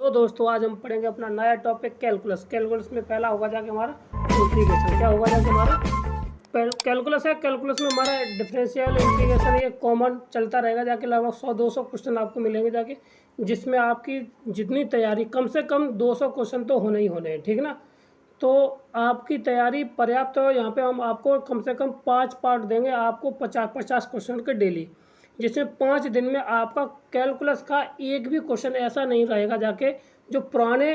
तो दोस्तों आज हम पढ़ेंगे अपना नया टॉपिक कैलकुलस। कैलकुलस में पहला होगा जाके हमारा इंटीग्रेशन। क्या होगा जाके हमारा कैलकुलस है। कैलकुलस में हमारा डिफरेंशियल इंटीग्रेशन ये कॉमन चलता रहेगा जाके। लगभग 100-200 क्वेश्चन आपको मिलेंगे जाके, जिसमें आपकी जितनी तैयारी कम से कम 200 क्वेश्चन तो होने ही होने हैं, ठीक ना। तो आपकी तैयारी पर्याप्त हो। यहाँ पे हम आपको कम से कम 5 पार्ट देंगे आपको 50-50 क्वेश्चन के डेली, जिसमें 5 दिन में आपका कैलकुलस का एक भी क्वेश्चन ऐसा नहीं रहेगा जाके जो पुराने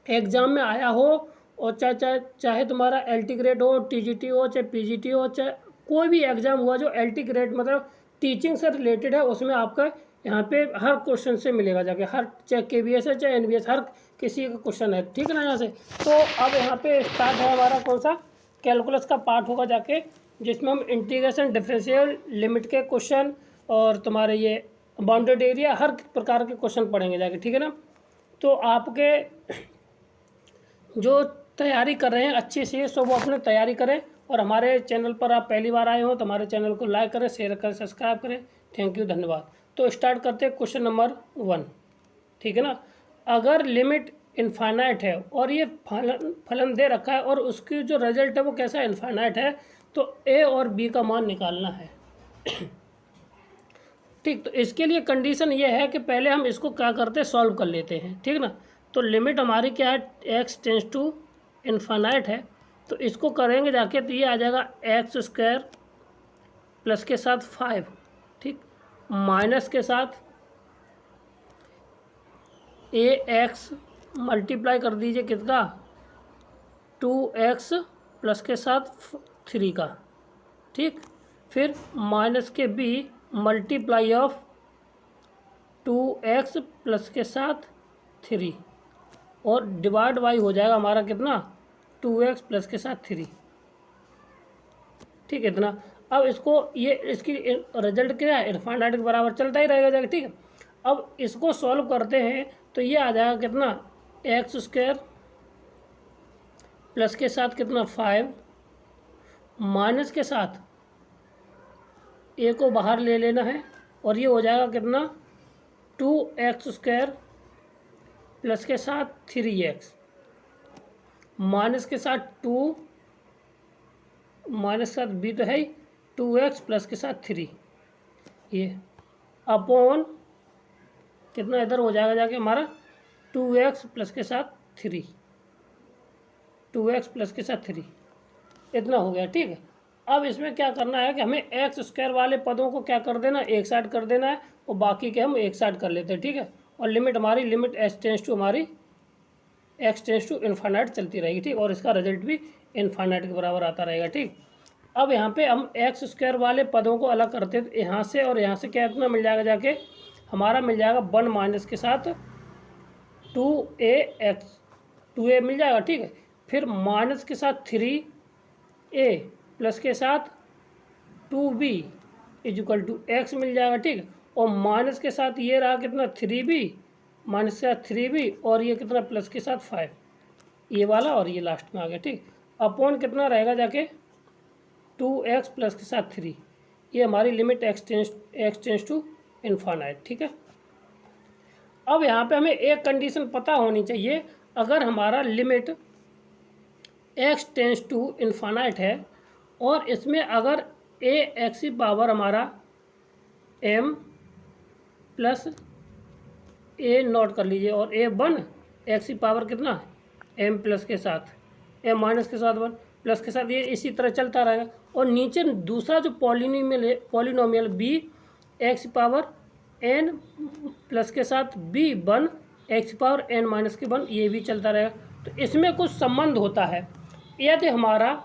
एग्ज़ाम में आया हो। और चाहे चाहे चाहे तुम्हारा LT ग्रेड हो, TGT हो, चाहे PGT हो, चाहे कोई भी एग्ज़ाम हुआ जो LT ग्रेड मतलब टीचिंग से रिलेटेड है, उसमें आपका यहाँ पे हर क्वेश्चन से मिलेगा जाके। हर चाहे KVS है चाहे NVS, हर किसी का क्वेश्चन है, ठीक है ना। यहाँ से तो अब यहाँ पे स्टार्ट है हमारा कौन सा कैलकुलस का पार्ट होगा जाके, जिसमें हम इंटीग्रेशन, डिफरेंशियल, लिमिट के क्वेश्चन और तुम्हारे ये बाउंडेड एरिया, हर प्रकार के क्वेश्चन पढ़ेंगे जाके, ठीक है ना। तो आपके जो तैयारी कर रहे हैं अच्छे से, सो वो अपने तैयारी करें। और हमारे चैनल पर आप पहली बार आए हो तो हमारे चैनल को लाइक करें, शेयर करें, सब्सक्राइब करें। थैंक यू, धन्यवाद। तो स्टार्ट करते हैं क्वेश्चन नंबर 1, ठीक है ना। अगर लिमिट इनफाइनाइट है और ये फलन दे रखा है और उसकी जो रिजल्ट है वो कैसा इनफाइनाइट है, तो ए और बी का मान निकालना है। ठीक, तो इसके लिए कंडीशन ये है कि पहले हम इसको क्या करते हैं, सॉल्व कर लेते हैं, ठीक ना। तो लिमिट हमारी क्या है, x टेंस टू इनफाइनाइट है। तो इसको करेंगे जाके तो ये आ जाएगा x² प्लस के साथ 5, ठीक, माइनस के साथ ax मल्टीप्लाई कर दीजिए कितना 2x प्लस के साथ 3 का, ठीक। फिर माइनस के b multiply of 2x plus के साथ 3 और डिवाइड बाई हो जाएगा हमारा कितना 2x प्लस के साथ 3, ठीक है इतना। अब इसको ये इसकी रिजल्ट क्या है, इनफाइनाइट के बराबर चलता ही रहेगा जाएगा, ठीक है। अब इसको सॉल्व करते हैं तो ये आ जाएगा कितना x² प्लस के साथ कितना 5 माइनस के साथ a को बाहर ले लेना है और ये हो जाएगा कितना 2x² प्लस के साथ 3x माइनस के साथ 2 माइनस के साथ b तो है ही 2x प्लस के साथ 3, ये अपॉन कितना इधर हो जाएगा जाके हमारा 2x प्लस के साथ 3, 2x प्लस के साथ 3 इतना हो गया, ठीक है। अब इसमें क्या करना है कि हमें x² वाले पदों को क्या कर देना, एक साइड कर देना है और बाकी के हम एक साइड कर लेते हैं, ठीक है। और लिमिट हमारी लिमिट x टेंस टू हमारी x टेंस टू इनफाइनाइट चलती रहेगी, ठीक। और इसका रिजल्ट भी इनफाइनाइट के बराबर आता रहेगा, ठीक। अब यहाँ पे हम x² वाले पदों को अलग करते हैं तो यहाँ से और यहाँ से क्या इतना मिल जाएगा जाके हमारा मिल जाएगा 1 माइनस के साथ 2a मिल जाएगा, ठीक है। फिर माइनस के साथ 3a प्लस के साथ 2b इक्वल टू x मिल जाएगा, ठीक है। और माइनस के साथ ये रहा कितना 3b माइनस के साथ 3b और ये कितना प्लस के साथ 5, ये वाला और ये लास्ट में आ गया, ठीक। अपॉन कितना रहेगा जाके 2x प्लस के साथ 3, ये हमारी limit x tends to infinite, ठीक है। अब यहाँ पे हमें एक कंडीशन पता होनी चाहिए, अगर हमारा limit x tends to infinite है और इसमें अगर x की पावर हमारा m प्लस a नोट कर लीजिए और a1 x की पावर कितना m प्लस के साथ m माइनस के साथ 1 प्लस के साथ, ये इसी तरह चलता रहेगा। और नीचे दूसरा जो पॉलिनोमियल b x की पावर n प्लस के साथ b1 x की पावर n माइनस के 1, ये भी चलता रहेगा। तो इसमें कुछ संबंध होता है। यदि हमारा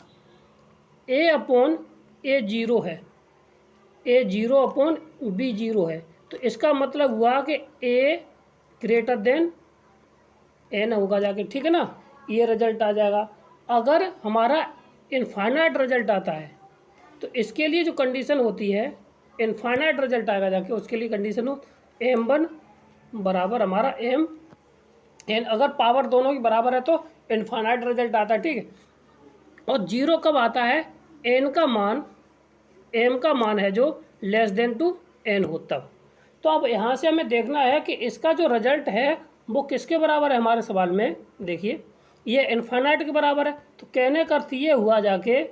a अपॉन a 0 है, a 0 अपॉन b 0 है, तो इसका मतलब हुआ कि a ग्रेटर देन n होगा जाके, ठीक है ना। ये रिजल्ट आ जाएगा। अगर हमारा इनफाइनाइट रिजल्ट आता है तो इसके लिए जो कंडीशन होती है, इनफाइनाइट रिजल्ट आएगा जाके, उसके लिए कंडीशन हो m1 बराबर हमारा m n, अगर पावर दोनों की बराबर है तो इनफाइनाइट रिजल्ट आता है, ठीक है। और 0 कब आता है, n का मान m का मान है जो लेस देन टू n हो तब। तो अब यहाँ से हमें देखना है कि इसका जो रिजल्ट है वो किसके बराबर है हमारे सवाल में, देखिए ये इन्फाइनाइट के बराबर है। तो कहने का अर्थ ये हुआ जाके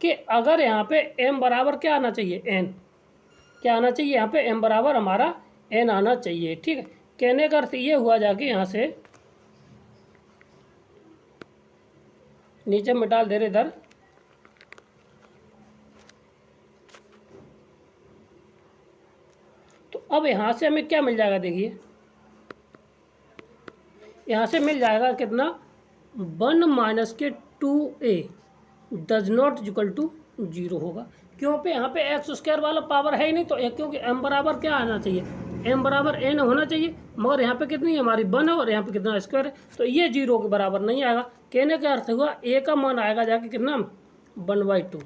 कि अगर यहाँ पे m बराबर क्या आना चाहिए, n क्या आना चाहिए, यहाँ पे m बराबर हमारा n आना चाहिए, ठीक है। कहने का अर्थ ये हुआ जाके यहाँ से नीचे मिटा दे रहे इधर, तो अब यहाँ से हमें क्या मिल जाएगा, देखिए यहाँ से मिल जाएगा कितना, 1 माइनस के 2a does not equal to 0 होगा। क्यों पे यहाँ पे एक्स स्क्वायर वाला पावर है ही नहीं, तो क्योंकि m बराबर क्या आना चाहिए, m बराबर n होना चाहिए, मगर यहाँ पे कितनी है हमारी 1 है और यहाँ पे कितना स्क्वायर है, तो ये 0 के बराबर नहीं आएगा। कहने का अर्थ हुआ a का मान आएगा जाके कितना 1/2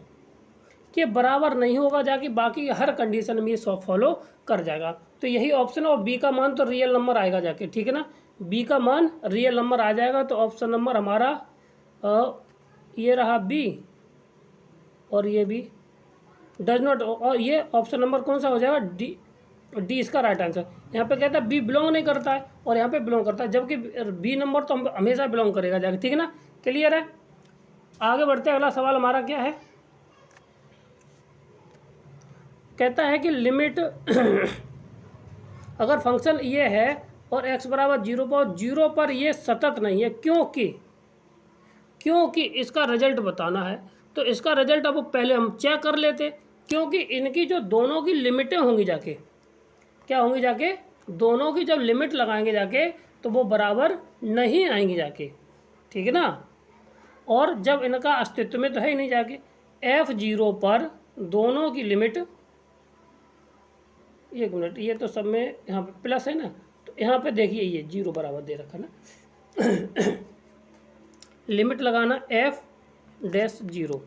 के बराबर नहीं होगा जाके, बाकी हर कंडीशन में ये सब फॉलो कर जाएगा। तो यही ऑप्शन है, और बी का मान तो रियल नंबर आएगा जाके, ठीक है ना, बी का मान रियल नंबर आ जाएगा। तो ऑप्शन नंबर हमारा ये रहा बी, और ये भी डज नॉट, और ये ऑप्शन नंबर कौन सा हो जाएगा, डी, डी इसका राइट आंसर। यहाँ पे कहता है बी बिलोंग नहीं करता है और यहाँ पे बिलोंग करता है, जबकि बी नंबर तो हमेशा बिलोंग करेगा जाके, ठीक है ना, क्लियर है। आगे बढ़ते हैं, अगला सवाल हमारा क्या है, कहता है कि लिमिट अगर फंक्शन ये है और x बराबर 0 पर ये सतत नहीं है, क्योंकि इसका रिजल्ट बताना है। तो इसका रिजल्ट अब पहले हम चेक कर लेते, क्योंकि इनकी जो दोनों की लिमिटें होंगी जाके, क्या होंगी जाके, दोनों की जब लिमिट लगाएंगे जाके तो वो बराबर नहीं आएंगी जाके, ठीक है ना। और जब इनका अस्तित्व में तो है ही नहीं जाके, f0 पर दोनों की लिमिट, एक मिनट, ये तो सब में यहाँ पे प्लस है ना, तो यहाँ पे देखिए ये 0 बराबर दे रखा ना लिमिट लगाना f'0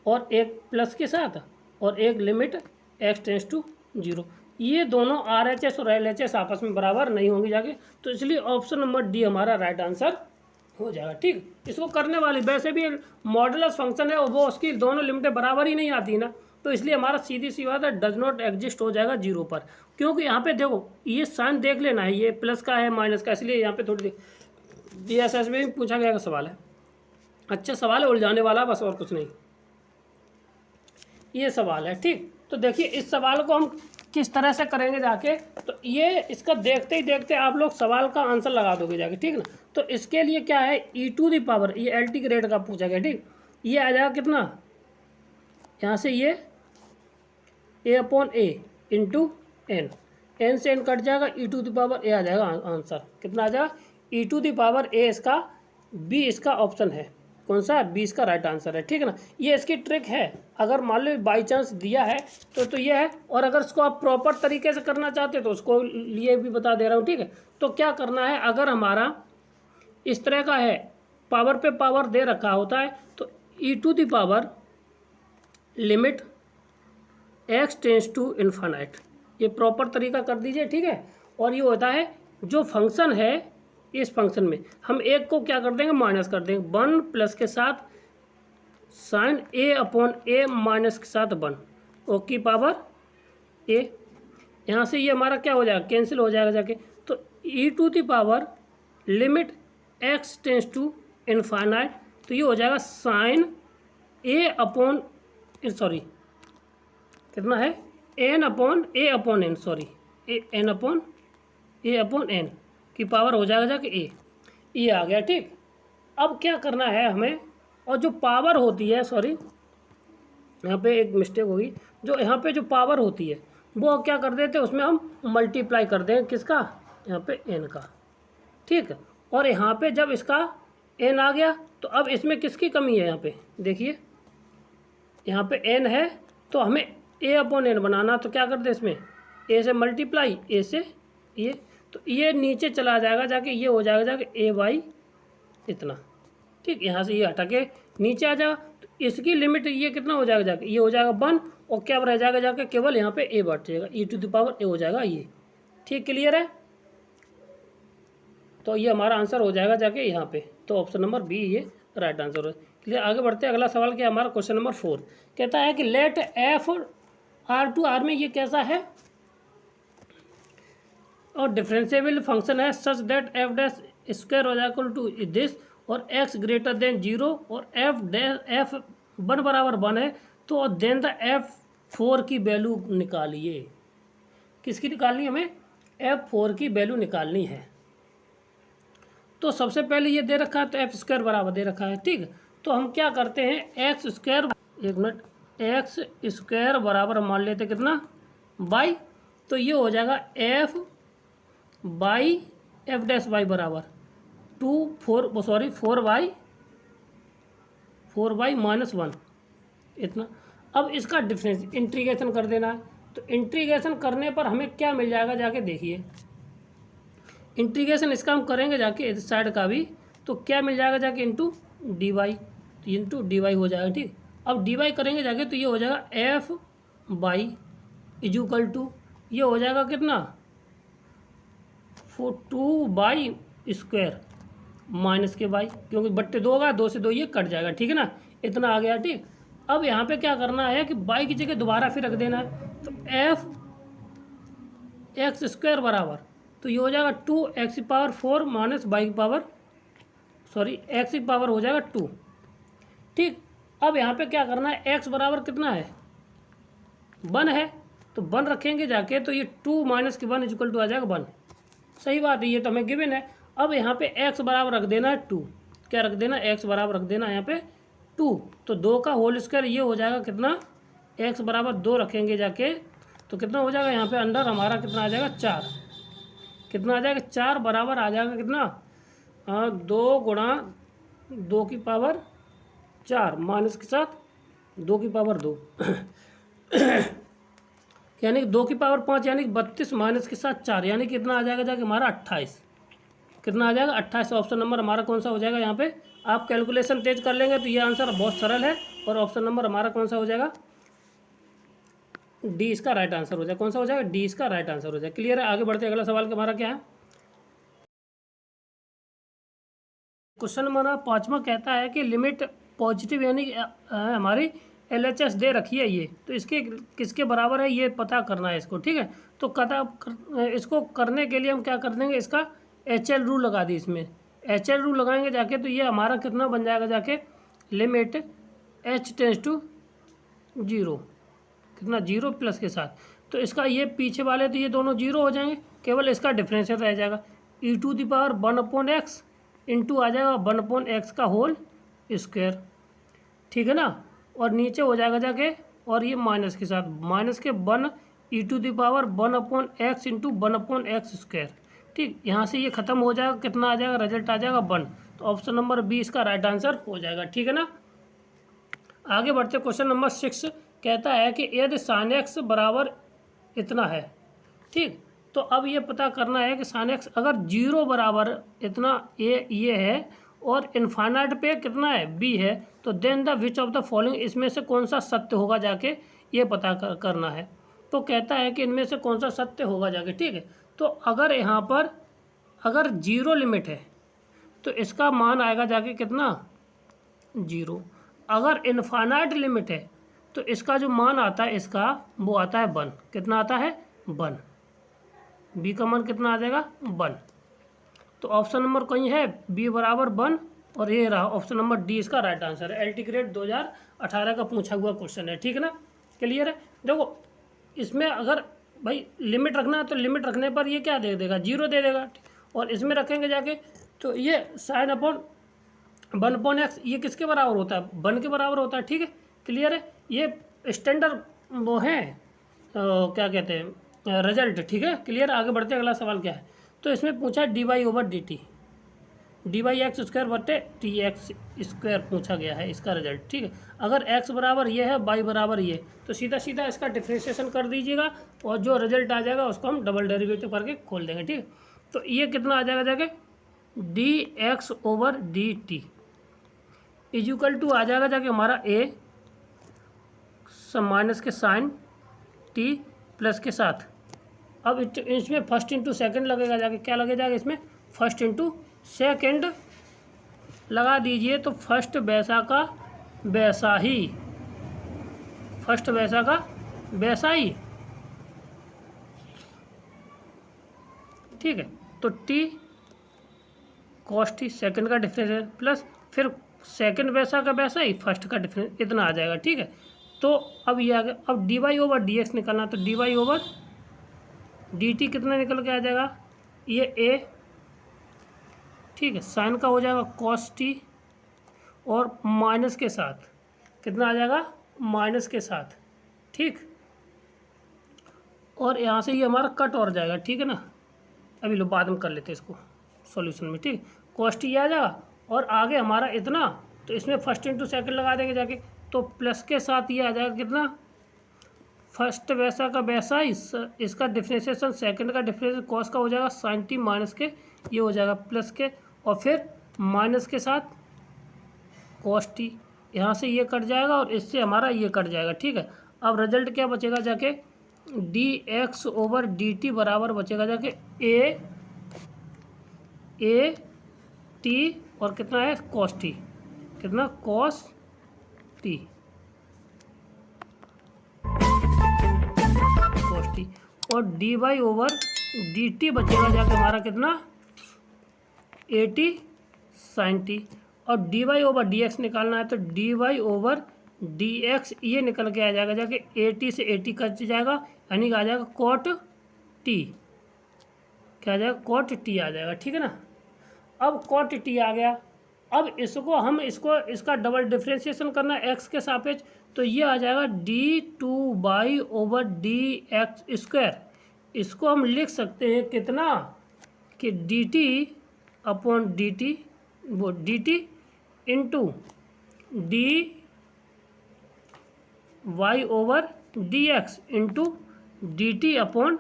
और एक प्लस के साथ और एक लिमिट x टेंस टू 0, ये दोनों RHS और LHS आपस में बराबर नहीं होंगी जाके, तो इसलिए ऑप्शन नंबर डी हमारा राइट आंसर हो जाएगा, ठीक। इसको करने वाली वैसे भी मॉडुलस फंक्शन है और वो उसकी दोनों लिमिटें बराबर ही नहीं आती ना, तो इसलिए हमारा सीधी सी बात है डज नॉट एग्जिस्ट हो जाएगा 0 पर। क्योंकि यहाँ पे देखो ये साइन देख लेना है, ये प्लस का है माइनस का, इसलिए यहाँ पे थोड़ी DSS में भी पूछा गया का सवाल है, अच्छा सवाल है, उलझाने वाला बस और कुछ नहीं, ये सवाल है, ठीक। तो देखिए इस सवाल को हम किस तरह से करेंगे जाके, तो ये इसका देखते ही देखते आप लोग सवाल का आंसर लगा दोगे जाके, ठीक ना। तो इसके लिए क्या है, e⁻, ये LT ग्रेड का पूछा गया, ठीक। ये आ जाएगा कितना, यहाँ से ये a/a इंटू n से n कट जाएगा, e⁻a आ जाएगा आंसर, कितना आ जाएगा e⁻a, इसका बी इसका ऑप्शन है, कौन सा, बी इसका राइट आंसर है, ठीक है ना। ये इसकी ट्रिक है, अगर मान लो बाई चांस दिया है तो ये है, और अगर इसको आप प्रॉपर तरीके से करना चाहते हो तो उसको लिए भी बता दे रहा हूँ, ठीक है। तो क्या करना है, अगर हमारा इस तरह का है, पावर पे पावर दे रखा होता है, तो e⁻ limit x tends to infinite, ये प्रॉपर तरीका कर दीजिए, ठीक है। और ये होता है जो फंक्शन है, इस फंक्शन में हम एक को क्या कर देंगे, माइनस कर देंगे, 1 प्लस के साथ साइन a/a माइनस के साथ 1 ओ की पावर a, यहाँ से ये हमारा क्या हो जाएगा, कैंसिल हो जाएगा जाके। तो e⁻ limit x tends to infinite, तो ये हो जाएगा साइन सॉरी कितना है, n/a/n, सॉरी n/a/n की पावर हो जाएगा जाके a, ये आ गया, ठीक। अब क्या करना है हमें, और जो पावर होती है, सॉरी यहाँ पे एक मिस्टेक होगी, जो यहाँ पे जो पावर होती है वो क्या कर देते हैं, उसमें हम मल्टीप्लाई कर दें किसका, यहाँ पे n का, ठीक। और यहाँ पे जब इसका n आ गया तो अब इसमें किसकी कमी है, यहाँ पे देखिए यहाँ पे n है, तो हमें a/n बनाना, तो क्या करते हैं इसमें a से मल्टीप्लाई, a से ये, तो ये नीचे चला जाएगा जाके, ये हो जाएगा जाके a/, इतना, ठीक। यहाँ से ये हटा के नीचे आ जाएगा, तो इसकी लिमिट ये कितना हो जाएगा जाके, ये हो जाएगा 1, और क्या रह जाएगा जाके, केवल यहाँ पे a बढ़ जाएगा, e⁻a हो जाएगा ये, ठीक, क्लियर है। तो ये हमारा आंसर हो जाएगा जाके यहाँ पे, तो ऑप्शन नंबर बी ये राइट आंसर है, क्लियर। आगे बढ़ते हैं, अगला सवाल क्या हमारा, क्वेश्चन नंबर 4 कहता है कि लेट f R/R में ये कैसा है, और डिफरेंशिएबल फंक्शन है such that F dash square हो जाए इक्वल टू दिस और एक्स ग्रेटर देन 0 और एफ 1 बराबर 1 है तो देन द F4 की वैल्यू निकालिए। किसकी निकालनी है हमें? F4 की वैल्यू निकालनी है। तो सबसे पहले ये दे रखा है तो एक्स स्क्वायर बराबर दे रखा है, ठीक है। तो हम क्या करते हैं एक्स स्क्वायर, एक मिनट, एक्स स्क्वायर बराबर मान लेते कितना वाई, तो ये हो जाएगा f by f dash y बराबर 4y माइनस 1 इतना। अब इसका डिफरेंस इंटीग्रेशन कर देना है। तो इंटीग्रेशन करने पर हमें क्या मिल जाएगा जाके देखिए, इंटीग्रेशन इसका हम करेंगे जाके इस साइड का भी, तो क्या मिल जाएगा जाके इंटू डी वाई, तो इंटू डी वाई हो जाएगा, ठीक। अब डी वाई करेंगे जाके तो ये हो जाएगा एफ बाई इजुकल टू ये हो जाएगा कितना 2y स्क्वायर माइनस के बाई, क्योंकि बट्टे 2 होगा, 2 से 2 ये कट जाएगा, ठीक है ना, इतना आ गया, ठीक। अब यहाँ पे क्या करना है कि बाई की जगह दोबारा फिर रख देना है, तो एफ एक्स स्क्वायर बराबर, तो ये हो जाएगा 2x की पावर 4 माइनस वाई की पावर x की पावर हो जाएगा 2, ठीक। अब यहाँ पे क्या करना है, x बराबर कितना है 1 है, तो 1 रखेंगे जाके तो ये 2 माइनस के 1 इक्वल टू आ जाएगा 1, सही बात है, ये तो हमें गिवन है। अब यहाँ पे x बराबर रख देना है 2, क्या रख देना, x बराबर रख देना है यहाँ पे 2, तो 2 का होल स्क्वायर ये हो जाएगा कितना, x बराबर 2 रखेंगे जाके तो कितना हो जाएगा यहाँ पे अंडर हमारा कितना आ जाएगा 4, कितना आ जाएगा 4 बराबर आ जाएगा कितना 2 गुणा 2 की पावर 4 माइनस के साथ 2 की पावर 2 यानी कि 2 की पावर 5 यानी कि 32 माइनस के साथ 4 यानी कि कितना आ जाएगा जाके हमारा 28, कितना आ जाएगा 28। ऑप्शन नंबर हमारा कौन सा हो जाएगा, यहाँ पे आप कैलकुलेशन तेज कर लेंगे तो ये आंसर बहुत सरल है और ऑप्शन नंबर हमारा कौन सा हो जाएगा, डी इसका राइट आंसर हो जाएगा। कौन सा हो जाएगा, डी इसका राइट आंसर हो जाएगा। क्लियर है, आगे बढ़ते अगला सवाल का हमारा क्या है, क्वेश्चन नंबर 5वां कहता है कि लिमिट पॉजिटिव यानी हमारी LHS दे रखी है ये, तो इसके किसके बराबर है ये पता करना है इसको, ठीक है। तो इसको करने के लिए हम क्या कर देंगे, इसका HL रूल लगा दी, इसमें HL रूल लगाएंगे जाके तो ये हमारा कितना बन जाएगा जाके लिमिट h टेंस टू 0, कितना 0 प्लस के साथ, तो इसका ये पीछे वाले तो ये दोनों 0 हो जाएंगे, केवल इसका डिफरेंशियल रह जाएगा e⁻1 अपॉन x इंटू आ जाएगा 1 अपॉन x का होल स्क्वायर, ठीक है ना, और नीचे हो जाएगा जाके और ये माइनस के साथ माइनस के 1 e⁻1 upon x into 1 upon x square, ठीक। यहाँ से ये खत्म हो जाएगा, कितना आ जाएगा, रिजल्ट आ जाएगा 1, तो ऑप्शन नंबर बी इसका राइट आंसर हो जाएगा, ठीक है ना। आगे बढ़ते क्वेश्चन नंबर 6 कहता है कि यदि साइन x बराबर इतना है, ठीक, तो अब ये पता करना है कि साइन x अगर 0 बराबर इतना ये है और इनफाइनाइट पे कितना है b है, तो then the which of the following, इसमें से कौन सा सत्य होगा जाके ये पता करना है। तो कहता है कि इनमें से कौन सा सत्य होगा जाके, ठीक है। तो अगर यहाँ पर अगर 0 लिमिट है तो इसका मान आएगा जाके कितना 0, अगर इनफाइनाइट लिमिट है तो इसका जो मान आता है इसका वो आता है 1, कितना आता है 1, बी का मान कितना आ जाएगा 1, तो ऑप्शन नंबर कहीं है बी बराबर 1 और ये रहा ऑप्शन नंबर डी इसका राइट आंसर है। LT ग्रेड 2018 का पूछा हुआ क्वेश्चन है, ठीक है ना, क्लियर है। देखो इसमें अगर भाई लिमिट रखना है तो लिमिट रखने पर ये क्या दे देगा 0 दे देगा, और इसमें रखेंगे जाके तो ये साइन अपॉन 1 अपॉन x ये किसके बराबर होता है 1 के बराबर होता है, ठीक है, क्लियर है। ये स्टैंडर्ड वो है क्या कहते हैं रिजल्ट, ठीक है, क्लियर। आगे बढ़ते अगला सवाल क्या है, तो इसमें पूछा dy/dt dy(x स्क्वायर बटे tx स्क्वायर पूछा गया है इसका रिजल्ट, ठीक है। अगर x बराबर ये है y बराबर ये, तो सीधा सीधा इसका डिफ्रेंशिएशन कर दीजिएगा और जो रिजल्ट आ जाएगा उसको हम डबल डेरिवेटिव करके खोल देंगे, ठीक है। तो ये कितना आ जाएगा जाके dx/dt इक्वल टू आ जाएगा जाके हमारा a माइनस के साइन t प्लस के साथ, अब इसमें फर्स्ट इंटू सेकेंड लगेगा जाके, क्या लगे जाएगा इसमें फर्स्ट इंटू सेकेंड लगा दीजिए, तो फर्स्ट वैसा का वैसा ही, फर्स्ट वैसा का वैसा ही, ठीक है। तो टी कॉस टी सेकंड का डिफरेंस है, प्लस फिर सेकंड वैसा का वैसा ही फर्स्ट का डिफरेंस इतना आ जाएगा, ठीक है। तो अब ये आ गया, अब d y over d x निकलना, तो d y over d t कितना निकल के आ जाएगा, ये ए, ठीक है, साइन का हो जाएगा कॉस टी और माइनस के साथ कितना आ जाएगा, माइनस के साथ, ठीक। और यहाँ से ये हमारा कट और जाएगा, ठीक है ना। अभी लो बाद में कर लेते हैं इसको सॉल्यूशन में, ठीक। कॉस टी आ जाएगा और आगे हमारा इतना, तो इसमें फर्स्ट इंटू सेकंड लगा देंगे जाके, तो प्लस के साथ ये आ जाएगा कितना, फर्स्ट वैसा का वैसा ही, इसका डिफरेंशिएशन सेकंड का डिफरेंशिएशन कॉस का हो जाएगा साइन टी माइनस के, ये हो जाएगा प्लस के, और फिर माइनस के साथ कॉस टी, यहाँ से ये कट जाएगा और इससे हमारा ये कट जाएगा, ठीक है। अब रिजल्ट क्या बचेगा जाके, d x over d t बराबर बचेगा जाके ए टी और कितना है कॉस टी, कितना कॉस टी, कॉस टी, और d y over d t बचेगा जाके हमारा कितना ए टी साइन टी, और d y over d x निकालना है, तो d y over d x ये निकल के आ जाएगा जाके ए टी से ए टी कट जाएगा, यानी आ जाएगा कॉट टी, क्या आ जाएगा कॉट टी आ जाएगा, ठीक है ना। अब कॉट टी आ गया, अब इसका डबल डिफ्रेंशिएशन करना है एक्स के सापेक्ष, तो ये आ जाएगा d two by over d x square, इसको हम लिख सकते हैं कितना कि d t upon d t, वो d t into d y over d x into d t upon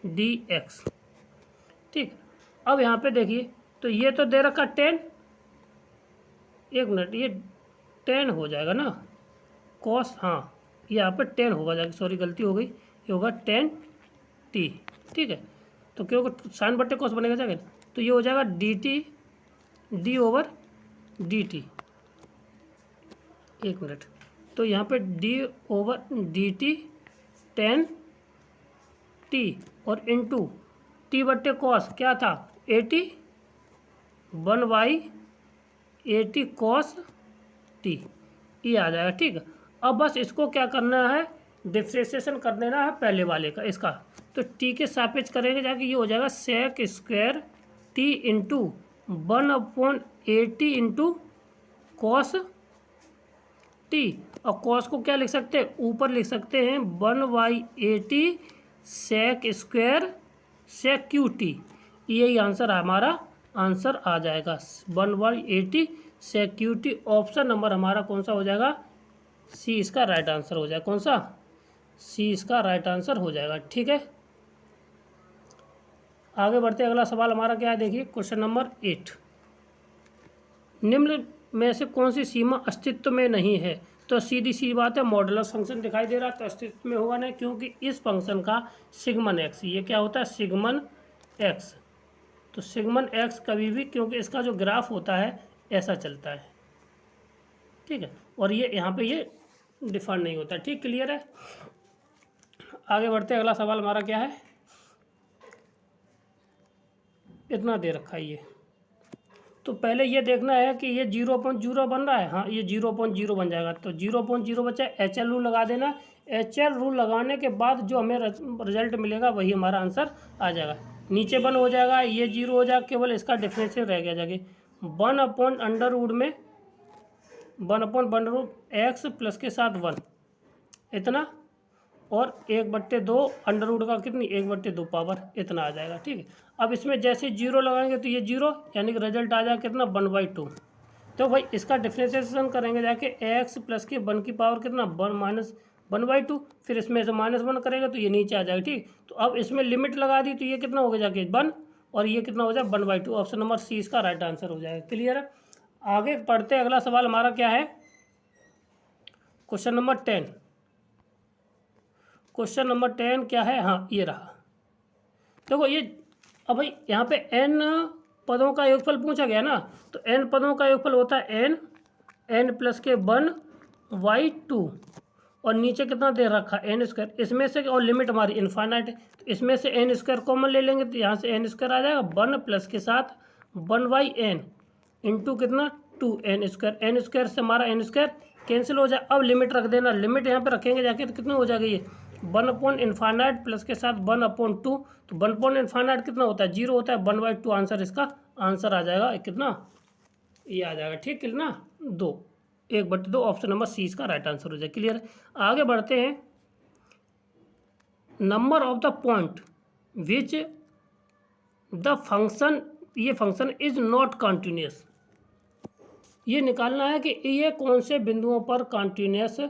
d x, ठीक। अब यहाँ पे देखिए, तो ये तो दे रखा 10, एक मिनट, ये 10 हो जाएगा ना कॉस, हाँ यहाँ पे 10 होगा जाके, सॉरी गलती हो गई, ये होगा 10 टी, ठीक है। तो क्योंकि साइन बट्टे कॉस बनेगा जाके, तो ये हो जाएगा D T D over d T, एक मिनट, तो यहाँ पे D over d T 10 T और इंटू टी बट्टे कॉस क्या था 80 1/80 कॉस टी, ये आ जाएगा, ठीक है। अब बस इसको क्या करना है, डिफ्रेंशिएशन कर देना है पहले वाले का इसका, तो टी के सापेक्ष करेंगे जाके, ये हो जाएगा sec square t into 1/80 into cos t, और कॉस को क्या लिख सकते हैं, ऊपर लिख सकते हैं 1/80 sec square sec cube t, यही आंसर हमारा आंसर आ जाएगा 1/80 sec cube t. Option number हमारा कौन सा हो जाएगा, सी इसका राइट आंसर हो जाएगा, कौन सा, सी इसका राइट आंसर हो जाएगा, ठीक है। आगे बढ़ते अगला सवाल हमारा क्या है, देखिए क्वेश्चन नंबर 8, निम्न में से कौन सी सीमा अस्तित्व में नहीं है, तो सीधी सी बात है मॉडुलस फंक्शन दिखाई दे रहा है तो अस्तित्व में होगा नहीं, क्योंकि इस फंक्शन का सिग्मन एक्स, ये क्या होता है सिग्मन एक्स, तो सिग्मन एक्स कभी भी, क्योंकि इसका जो ग्राफ होता है ऐसा चलता है, ठीक है, और ये यहाँ पे ये डिफाइन नहीं होता, ठीक, क्लियर है। आगे बढ़ते अगला सवाल हमारा क्या है, इतना दे रखा है ये, तो पहले ये देखना है कि ये 0.0 बन रहा है, हाँ ये 0.0 बन जाएगा, तो 0.0 बचा, एच एल रूल लगा देना, एच एल रूल लगाने के बाद जो हमें रिजल्ट मिलेगा वही हमारा आंसर आ जाएगा, नीचे 1 हो जाएगा, ये 0 हो जाएगा, केवल इसका डिफरेंशियल रह गया जाके 1/√में 1/√, एक्स प्लस के साथ 1 इतना, और 1/2 अंडर रूट का कितनी 1/2 पावर इतना आ जाएगा, ठीक है। अब इसमें जैसे 0 लगाएंगे तो ये 0, यानी कि रिजल्ट आ जाएगा कितना 1/2, तो भाई इसका डिफ्रेंशिएशन करेंगे जाके एक्स प्लस के 1 की पावर कितना 1 माइनस 1/2, फिर इसमें से -1 करेगा तो ये नीचे आ जाएगा, ठीक। तो अब इसमें लिमिट लगा दी तो ये कितना हो गया जाके 1, और ये कितना हो जाएगा 1/2, ऑप्शन नंबर सी इसका राइट आंसर हो जाएगा, क्लियर है। आगे पढ़ते अगला सवाल हमारा क्या है, क्वेश्चन नंबर 10, क्वेश्चन नंबर 10 क्या है, हाँ ये रहा, देखो ये, अब भाई यहाँ पे n पदों का योगफल पूछा गया ना, तो n पदों का योगफल होता है n प्लस के 1/2, और नीचे कितना दे रखा एन स्क्वायर, इसमें से और लिमिट हमारी इनफाइनाइट है, तो इसमें से एन स्क्वायर कॉमन ले लेंगे, तो यहाँ से एन स्क्वायर आ जाएगा 1 प्लस के साथ 1/n इंटू कितना 2n स्क्वायर, एन स्क्वायर से हमारा एन स्क्वायर कैंसिल हो जाए। अब लिमिट रख देना, लिमिट यहाँ पे रखेंगे जाके तो कितना हो जाएगा ये 1/इनफाइनाइट प्लस के साथ 1/2, तो 1/इनफाइनाइट कितना होता है 0 होता है, 1/2 आंसर, इसका आंसर आ जाएगा कितना, ये आ जाएगा ठीक है ना 2, 1/2 ऑप्शन नंबर सी इसका राइट आंसर हो जाए। क्लियर है। आगे बढ़ते हैं, number of the point which the function, ये फंक्शन इज नॉट कॉन्टिन्यूस, ये निकालना है कि ये कौन से बिंदुओं पर कॉन्टिन्यूस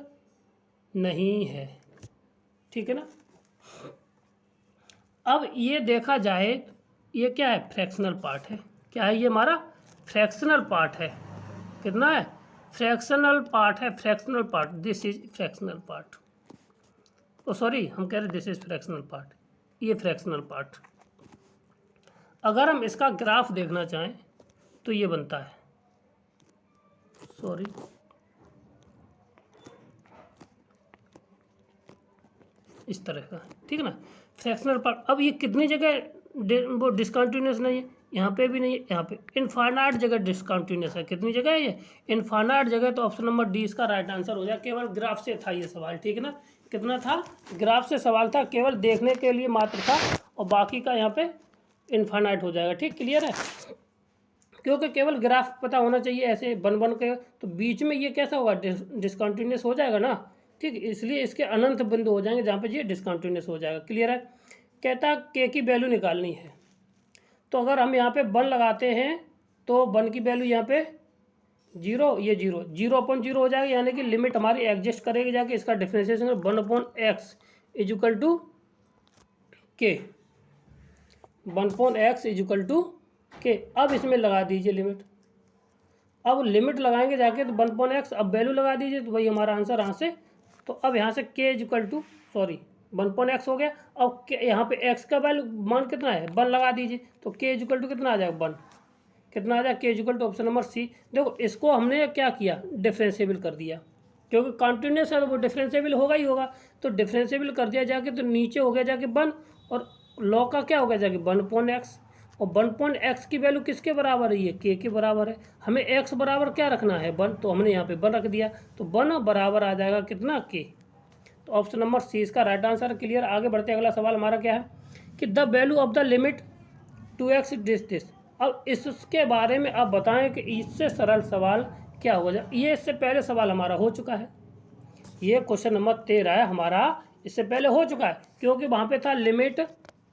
नहीं है, ठीक है ना। अब ये देखा जाए, ये क्या है फ्रैक्शनल पार्ट है, क्या है ये हमारा फ्रैक्शनल पार्ट है, कितना है फ्रैक्शनल पार्ट है, fractional part, this is fractional part, oh sorry हम कह रहे दिस इज फ्रैक्शनल पार्ट, ये फ्रैक्शनल पार्ट। अगर हम इसका ग्राफ देखना चाहें तो ये बनता है, सॉरी इस तरह का, ठीक है ना फ्रैक्शनल पार्ट। अब ये कितनी जगह वो डिसकंटिन्यूस नहीं है, यहाँ पे भी नहीं है, यहाँ पे इनफाइनाइट जगह डिसकंटिन्यूस है, कितनी जगह है ये इनफाइनाइट जगह, तो ऑप्शन नंबर डी इसका राइट आंसर हो जाए। केवल ग्राफ से था ये सवाल, ठीक है ना, कितना था ग्राफ से सवाल था, केवल देखने के लिए मात्र था, और बाकी का यहाँ पे इनफाइनाइट हो जाएगा, ठीक क्लियर है। क्योंकि केवल ग्राफ पता होना चाहिए ऐसे बन के, तो बीच में ये कैसा होगा डिसकंटिन्यूस हो जाएगा ना, ठीक, इसलिए इसके अनंत बिंदु हो जाएंगे जहाँ पे ये डिसकंटिन्यूस हो जाएगा। क्लियर है। कहता के की वैल्यू निकालनी है, तो अगर हम यहाँ पे 1 लगाते हैं तो 1 की वैल्यू यहाँ पे 0, ये 0/0 हो जाएगा, यानी कि लिमिट हमारी एग्जिस्ट करेगी जाके, इसका डिफरेंशिएशन 1/x इक्वल टू के, 1/x इक्वल टू के। अब इसमें लगा दीजिए लिमिट, अब लिमिट लगाएंगे जाके तो 1/x, अब वैल्यू लगा दीजिए तो भाई हमारा आंसर यहाँ से, तो अब यहाँ से k equal to sorry 1/x हो गया। अब यहाँ पे x का वैल्यू मान कितना है 1 लगा दीजिए, तो k इक्वल टू कितना आ जाएगा 1, कितना आ जाएगा k equal to option number C. देखो इसको हमने क्या किया डिफरेंशिएबल कर दिया, क्योंकि कंटिन्यूस है तो वो डिफरेंशिएबल होगा ही होगा, तो डिफरेंशिएबल कर दिया जाके, तो नीचे हो गया जाके 1, और log का क्या हो गया जाके 1/x, और 1/x की वैल्यू किसके बराबर है, ये k के बराबर है। हमें x बराबर क्या रखना है 1, तो हमने यहाँ पे 1 रख दिया, तो 1 बराबर आ जाएगा कितना k, तो ऑप्शन नंबर सी इसका राइट आंसर। क्लियर। आगे बढ़ते अगला सवाल हमारा क्या है कि the value of the limit 2x this. अब इसके बारे में आप बताएं कि इससे सरल सवाल क्या होगा। ये इससे पहले सवाल हमारा हो चुका है, ये क्वेश्चन नंबर 13 है हमारा, इससे पहले हो चुका है, क्योंकि वहाँ पे था limit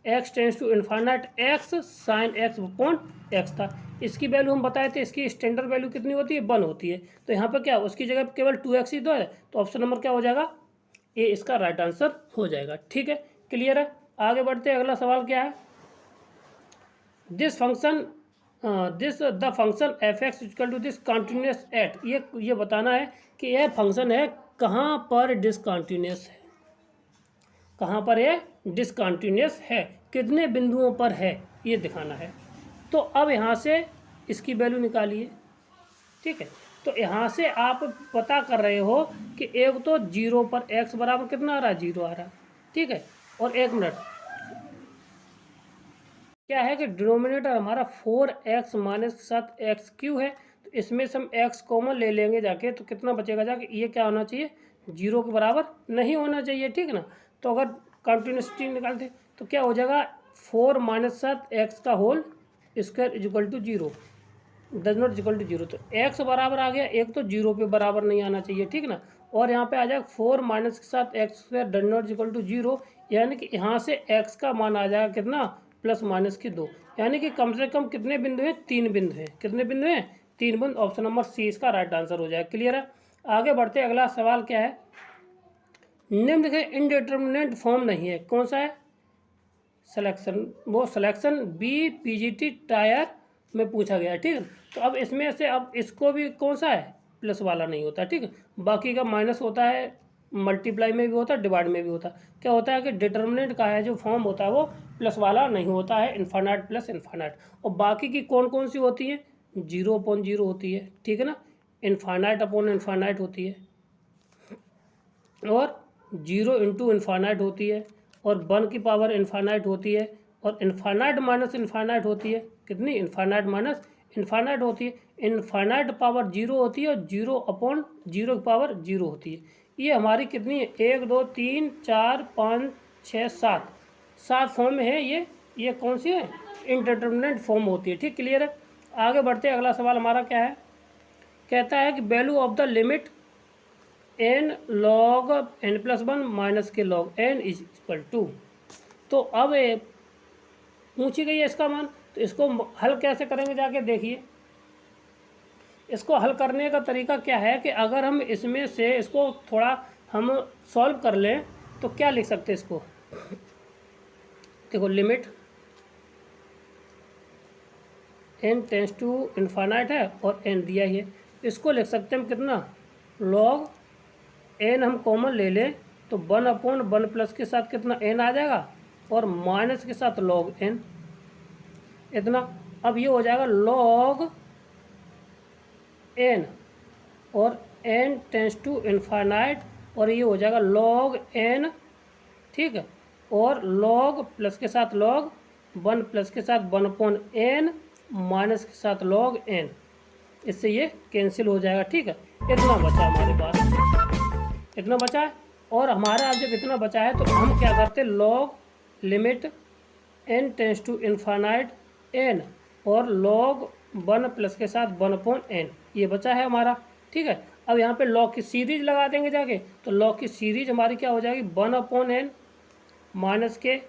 x tends to infinite x sin x upon x था। इसकी वैल्यू हम बताए थे, इसकी स्टैंडर्ड वैल्यू कितनी होती है 1 होती है, तो यहाँ पे क्या उसकी जगह केवल 2x ही तो है, तो ऑप्शन नंबर क्या हो जाएगा ये इसका राइट आंसर हो जाएगा। ठीक है, क्लियर है। आगे बढ़ते हैं, अगला सवाल क्या है, this function the function f x equal to this continuous at, ये बताना है कि यह फंक्शन है कहाँ पर डिसकॉन्टिन्यूस है, कहाँ पर ये डिसकॉन्टिन्यूस है, कितने बिंदुओं पर है ये दिखाना है। तो अब यहाँ से इसकी वैल्यू निकालिए। ठीक है, तो यहाँ से आप पता कर रहे हो कि एक तो 0 पर x बराबर कितना आ रहा है 0 आ रहा है। ठीक है, और 1 मिनट क्या है कि डिनोमिनेटर हमारा 4x माइनस के साथ x³ है, तो इसमें से हम x कॉमन ले लेंगे जाके, तो कितना बचेगा जाके, ये क्या होना चाहिए 0 के बराबर नहीं होना चाहिए। ठीक है ना, तो अगर कंटिन्यूसिटी निकालते तो क्या हो जाएगा 4 माइनस 7 x का whole square equal to 0 does not equal to 0, तो x बराबर आ गया, एक तो 0 पे बराबर नहीं आना चाहिए। ठीक ना, और यहाँ पे आ जाएगा 4 माइनस के साथ x square does not equal to 0, यानी कि यहाँ से x का मान आ जाएगा कितना प्लस माइनस के 2, यानी कि कम से कम कितने बिंदु हैं 3 बिंदु हैं, कितने बिंदु हैं 3 बिंदु। ऑप्शन नंबर सी इसका राइट आंसर हो जाएगा। क्लियर है। आगे बढ़ते अगला सवाल क्या है, निम्न के इनडिटर्मिनेट फॉर्म नहीं है, कौन सा है सिलेक्शन, वो सिलेक्शन बी पीजीटी टायर में पूछा गया है। ठीक है, तो अब इसमें से अब इसको भी कौन सा है प्लस वाला नहीं होता। ठीक है, बाकी का माइनस होता है, मल्टीप्लाई में भी होता है, डिवाइड में भी होता है। क्या होता है कि डिटर्मिनेंट का है जो फॉर्म होता है वो प्लस वाला नहीं होता है, इन्फाइनाइट प्लस इन्फाइनाइट। और बाकी की कौन कौन सी होती है 0/0 होती है। ठीक है ना, इन्फाइनाइट अपॉन इन्फाइनाइट होती है, और 0 इंटू इन्फानाइट होती है, और 1 की पावर इन्फानाइट होती है, और इन्फानाइट माइनस इन्फानाइट होती है। कितनी? इन्फानाइट माइनस इन्फानाइट होती है। इन्फानाइट पावर 0 होती है, और 0 अपॉन 0 की पावर 0 होती है। ये हमारी कितनी है? 1 2 3 4 5 6 7 फॉर्म में है ये कौन सी है? इनडिटरमिनेट फॉर्म होती है। ठीक, क्लियर है। आगे बढ़ते हैं। अगला सवाल हमारा क्या है? कहता है कि value of the limit n log n+1 minus के log n is equal to. तो अब पूछी गई है इसका मान, तो इसको हल कैसे करेंगे जाके देखिए। इसको हल करने का तरीका क्या है कि अगर हम इसमें से इसको थोड़ा हम सॉल्व कर लें तो क्या लिख सकते हैं इसको? देखो, limit n tends to infinite है और n दिया ही है। इसको लिख सकते हैं हम कितना? log n हम कॉमन ले लें तो 1/1 प्लस के साथ कितना n आ जाएगा, और माइनस के साथ log n इतना। अब ये हो जाएगा log n और n टेंस टू इन्फानाइट, और ये हो जाएगा log n, ठीक है, और log प्लस के साथ log 1 प्लस के साथ 1/n माइनस के साथ log n। इससे ये कैंसिल हो जाएगा। ठीक है, इतना बचा हमारे पास, इतना बचा है। और हमारा अब जब इतना बचा है तो हम क्या करते हैं? log limit n tends to infinite n और log 1 प्लस के साथ 1/n, ये बचा है हमारा। ठीक है, अब यहाँ पे log की सीरीज लगा देंगे जाके, तो log की सीरीज हमारी क्या हो जाएगी? 1/n माइनस के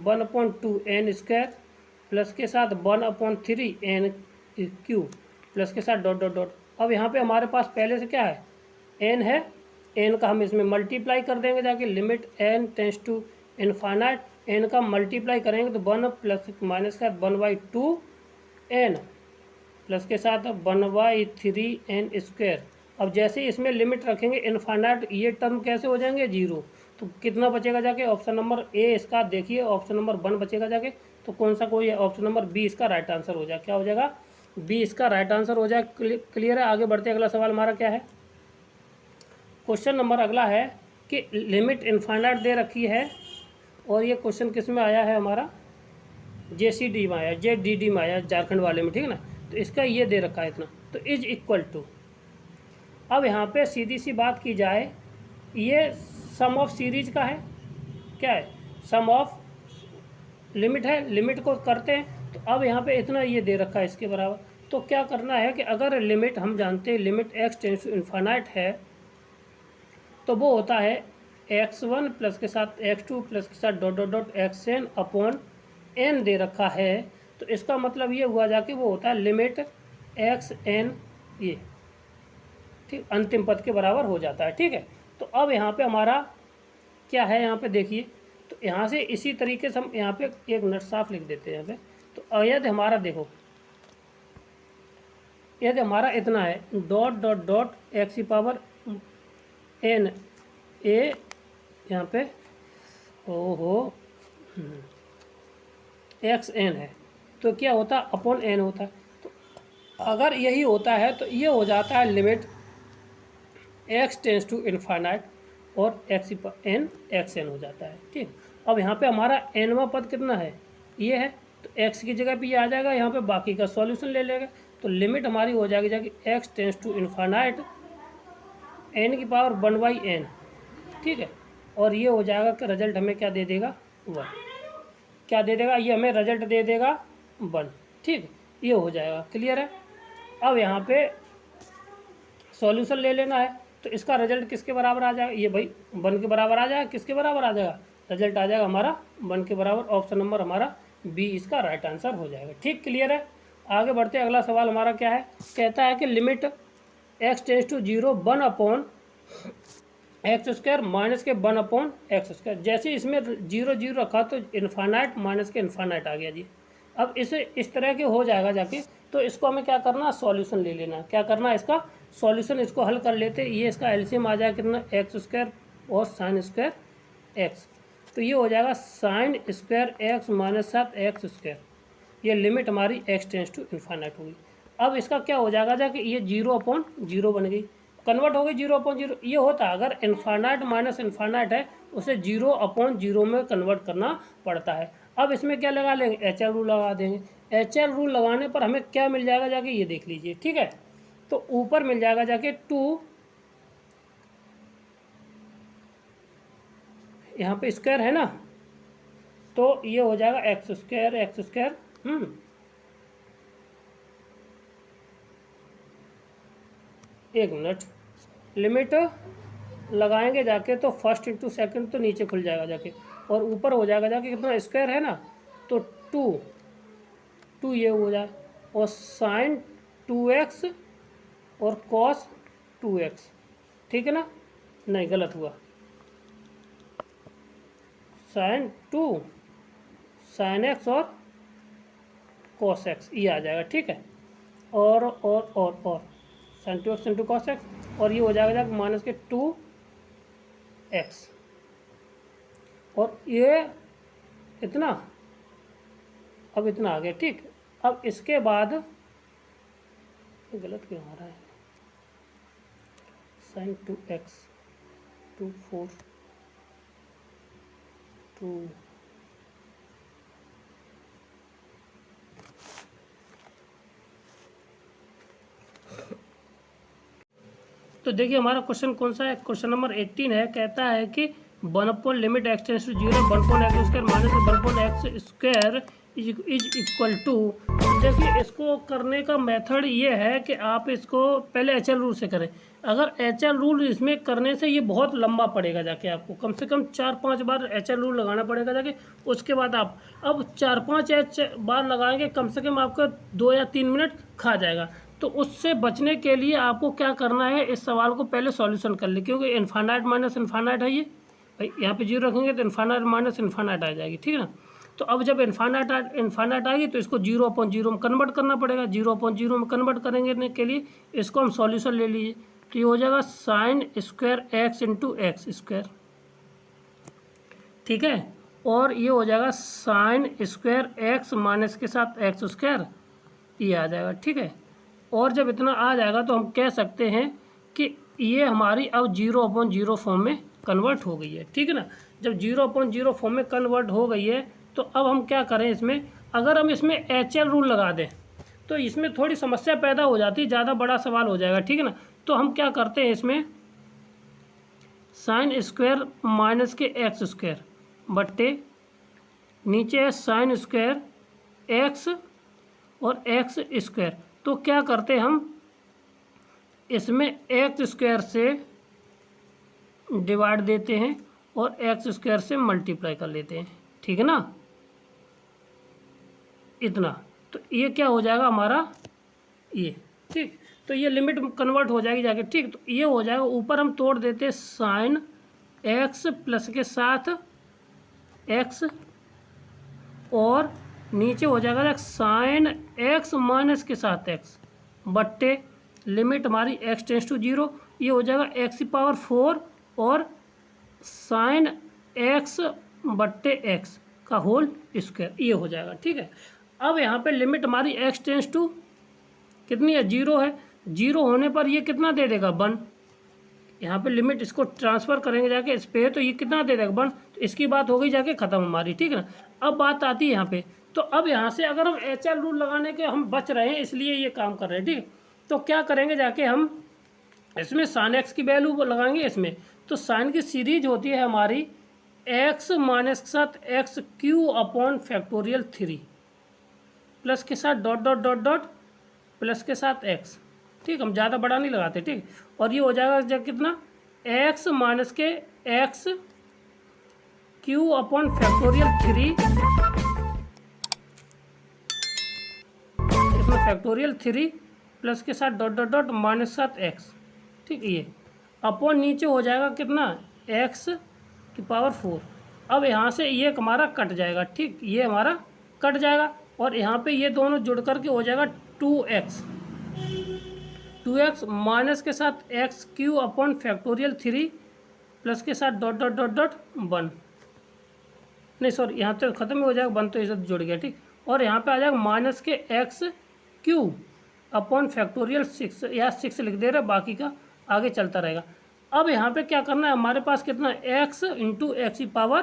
1/2n स्क्वायर प्लस के साथ 1/3n क्यूब प्लस के साथ डॉट डॉट डॉट। अब यहाँ पे हमारे पास पहले से क्या है? n है, n का हम इसमें मल्टीप्लाई कर देंगे जाके। Limit n tends to infinite, n का मल्टीप्लाई करेंगे तो 1 प्लस माइनस का 1/2n प्लस के साथ 1/3n स्क्वायर। अब जैसे इसमें लिमिट रखेंगे इन्फानाइट, ये टर्म कैसे हो जाएंगे? 0। तो कितना बचेगा जाके? ऑप्शन नंबर ए इसका देखिए, ऑप्शन नंबर 1 बचेगा जाके। तो कौन सा कोई है? ऑप्शन नंबर बी इसका राइट आंसर हो जाए। क्या हो जाएगा? बी इसका राइट आंसर हो जाए। क्लियर है। आगे बढ़ते अगला सवाल हमारा क्या है? क्वेश्चन नंबर अगला है कि लिमिट इन्फानाइट दे रखी है, और ये क्वेश्चन किस में आया है हमारा? JCD में आया, JDD में आया, झारखंड वाले में, ठीक है ना। तो इसका ये दे रखा है इतना, तो इज इक्वल टू। अब यहाँ पे सीधी सी बात की जाए, ये सम ऑफ सीरीज का है। क्या है? सम ऑफ लिमिट है, लिमिट को करते हैं। तो अब यहाँ पे इतना ये दे रखा है इसके बराबर। तो क्या करना है कि अगर लिमिट हम जानते हैं limit x tends to infinite है, तो वो होता है x1 प्लस के साथ x2 प्लस के साथ dot dot dot xn upon n दे रखा है। तो इसका मतलब ये हुआ जाके वो होता है लिमिट xn, ये ठीक अंतिम पद के बराबर हो जाता है। ठीक है, तो अब यहाँ पे हमारा क्या है? यहाँ पे देखिए, तो यहाँ से इसी तरीके से हम यहाँ पे एक नट साफ लिख देते हैं यहाँ पे। तो यदि हमारा देखो, यदि हमारा इतना है डॉट डॉट डॉट x की पावर n a, यहाँ पे ओहो xn है, तो क्या होता? अपॉन n होता है। तो अगर यही होता है तो ये हो जाता है limit x tends to infinite और xn हो जाता है। ठीक, अब यहाँ पे हमारा nवां पद कितना है? ये है, तो x की जगह पे ये आ जाएगा, यहाँ पे बाकी का सॉल्यूशन ले लेगा। तो लिमिट हमारी हो जाएगी जाके x tends to infinite n की पावर 1/n। ठीक है, और ये हो जाएगा कि रिजल्ट हमें क्या दे देगा? 1। क्या दे देगा? ये हमें रिजल्ट दे देगा 1। ठीक, ये हो जाएगा। क्लियर है। अब यहाँ पे सॉल्यूशन ले लेना है, तो इसका रिजल्ट किसके बराबर आ जाएगा? ये भाई 1 के बराबर आ जाएगा। किसके बराबर आ जाएगा? रिजल्ट आ जाएगा हमारा 1 के बराबर। ऑप्शन नंबर हमारा बी इसका राइट आंसर हो जाएगा। ठीक, क्लियर है। आगे बढ़ते अगला सवाल हमारा क्या है? कहता है कि limit x tends to 0 1/x² minus के 1/x²। जैसे इसमें 0 0 रखा तो इन्फानाइट माइनस के इन्फानाइट आ गया जी। अब इसे इस तरह के हो जाएगा जाके, तो इसको हमें क्या करना? सॉल्यूशन ले लेना। क्या करना है? इसका सॉल्यूशन, इसको हल कर लेते। ये इसका एलसीएम आ जाएगा कितना? x² और sin² x। तो ये हो जाएगा sin² x माइनस 7x²। ये लिमिट हमारी x टेंस टू इन्फानाइट होगी। अब इसका क्या हो जाएगा जाके, ये 0/0 बन गई। कन्वर्ट हो गई 0/0। ये होता है अगर इन्फानाइट माइनस इन्फानाइट है उसे 0/0 में कन्वर्ट करना पड़ता है। अब इसमें क्या लगा लेंगे, HL रूल लगा देंगे। HL रूल लगाने पर हमें क्या मिल जाएगा जाके ये देख लीजिए, ठीक है। तो ऊपर मिल जाएगा जाके 2, यहाँ पे स्क्वायर है ना, तो ये हो जाएगा एक्स स्क्वायर। एक मिनट, लिमिट लगाएंगे जाके तो फर्स्ट इंटू सेकंड तो नीचे खुल जाएगा जाके, और ऊपर हो जाएगा जाके कितना स्क्वायर है ना, तो 2 ये हो जाए, और साइन 2x और कॉस 2x, ठीक है ना। नहीं, गलत हुआ, साइन 2 साइन x और कॉस x ये आ जाएगा, ठीक है। और sign 2x into cos x, और ये हो जाएगा माइनस के 2x, और ये इतना, अब इतना आ गया, ठीक। अब इसके बाद गलत क्यों आ रहा है, साइन 2x 2 4 2 तो देखिए हमारा क्वेश्चन कौन सा है, क्वेश्चन नंबर 18 है। कहता है कि 1 limit x tends to 0 1x square minus 1x square is equal to. देखिए इसको करने का मेथड ये है कि आप इसको पहले HL रूल से करें। अगर HL रूल इसमें करने से ये बहुत लंबा पड़ेगा जाके, आपको कम से कम 4-5 बार HL रूल लगाना पड़ेगा जाके। उसके बाद आप अब 4-5 बार लगाएंगे, कम से कम आपका 2 या 3 मिनट खा जाएगा। तो उससे बचने के लिए आपको क्या करना है, इस सवाल को पहले सॉल्यूशन कर ले, क्योंकि इन्फानाइट माइनस इन्फानाइट है ये भाई, यहाँ पे 0 रखेंगे तो इन्फानाइट माइनस इन्फानाइट आ जाएगी, ठीक है ना। तो अब जब इन्फानाइट आएगी तो इसको 0/0 में कन्वर्ट करना पड़ेगा। 0/0 में कन्वर्ट करेंगे के लिए इसको हम सॉल्यूशन ले लीजिए, तो ये हो जाएगा sine square x into x square, ठीक है। और ये हो जाएगा साइन स्क्वायर x माइनस के साथ एक्स स्क्वायर, ये आ जाएगा, ठीक है। और जब इतना आ जाएगा तो हम कह सकते हैं कि ये हमारी अब 0/0 फॉर्म में कन्वर्ट हो गई है, ठीक है ना। जब 0/0 फॉर्म में कन्वर्ट हो गई है तो अब हम क्या करें, इसमें अगर हम इसमें HL रूल लगा दें तो इसमें थोड़ी समस्या पैदा हो जाती है, ज़्यादा बड़ा सवाल हो जाएगा, ठीक है ना। तो हम क्या करते हैं, इसमें साइन स्क्वायर माइनस के एक्स स्क्वायर बट्टे नीचे है साइन स्क्वायर x और एक्स स्क्वायर। तो क्या करते हैं हम इसमें एक्स स्क्वायर से डिवाइड देते हैं और एक्स स्क्वायर से मल्टीप्लाई कर लेते हैं, ठीक है ना, इतना। तो ये क्या हो जाएगा हमारा ये, ठीक। तो ये लिमिट कन्वर्ट हो जाएगी जाके, ठीक। तो ये हो जाएगा, ऊपर हम तोड़ देते हैं साइन x प्लस के साथ x, और नीचे हो जाएगा साइन x माइनस के साथ x बट्टे लिमिट हमारी x टेंड्स टू 0, ये हो जाएगा x⁴ और साइन x बट्टे x का होल स्क्वायर, ये हो जाएगा, ठीक है। अब यहाँ पे लिमिट हमारी x टेंड्स टू कितनी है, 0 है। 0 होने पर ये कितना दे देगा, 1। यहाँ पे लिमिट इसको ट्रांसफ़र करेंगे जाके इस पे, तो ये कितना दे देगा, 1। तो इसकी बात हो गई जाके ख़त्म हमारी, ठीक है ना। अब बात आती है यहाँ पे, तो अब यहाँ से अगर हम HL रूल लगाने के हम बच रहे हैं, इसलिए ये काम कर रहे हैं, ठीक। तो क्या करेंगे जाके, हम इसमें साइन x की वैल्यू लगाएंगे इसमें। तो साइन की सीरीज होती है हमारी x माइनस के साथ x³ प्लस के साथ डॉट प्लस के साथ x, ठीक। हम ज़्यादा बड़ा नहीं लगाते, ठीक। और ये हो जाएगा जब कितना, x माइनस के x³ इसमें फैक्टोरियल 3 प्लस के साथ डॉट माइनस के साथ x, ठीक। ये अपॉन नीचे हो जाएगा कितना, x⁴। अब यहाँ से ये हमारा कट जाएगा, ठीक। ये हमारा कट जाएगा और यहाँ पे ये दोनों जुड़ करके हो जाएगा 2x माइनस के साथ x³ प्लस के साथ डॉट 1, नहीं सॉरी, यहाँ तो ख़त्म हो जाएगा, 1 तो इसे जुड़ गया, ठीक। और यहाँ पे आ जाएगा माइनस के x³ 6 या 6 लिख दे रहे, बाकी का आगे चलता रहेगा। अब यहाँ पे क्या करना है, हमारे पास कितना x इंटू एक्स की पावर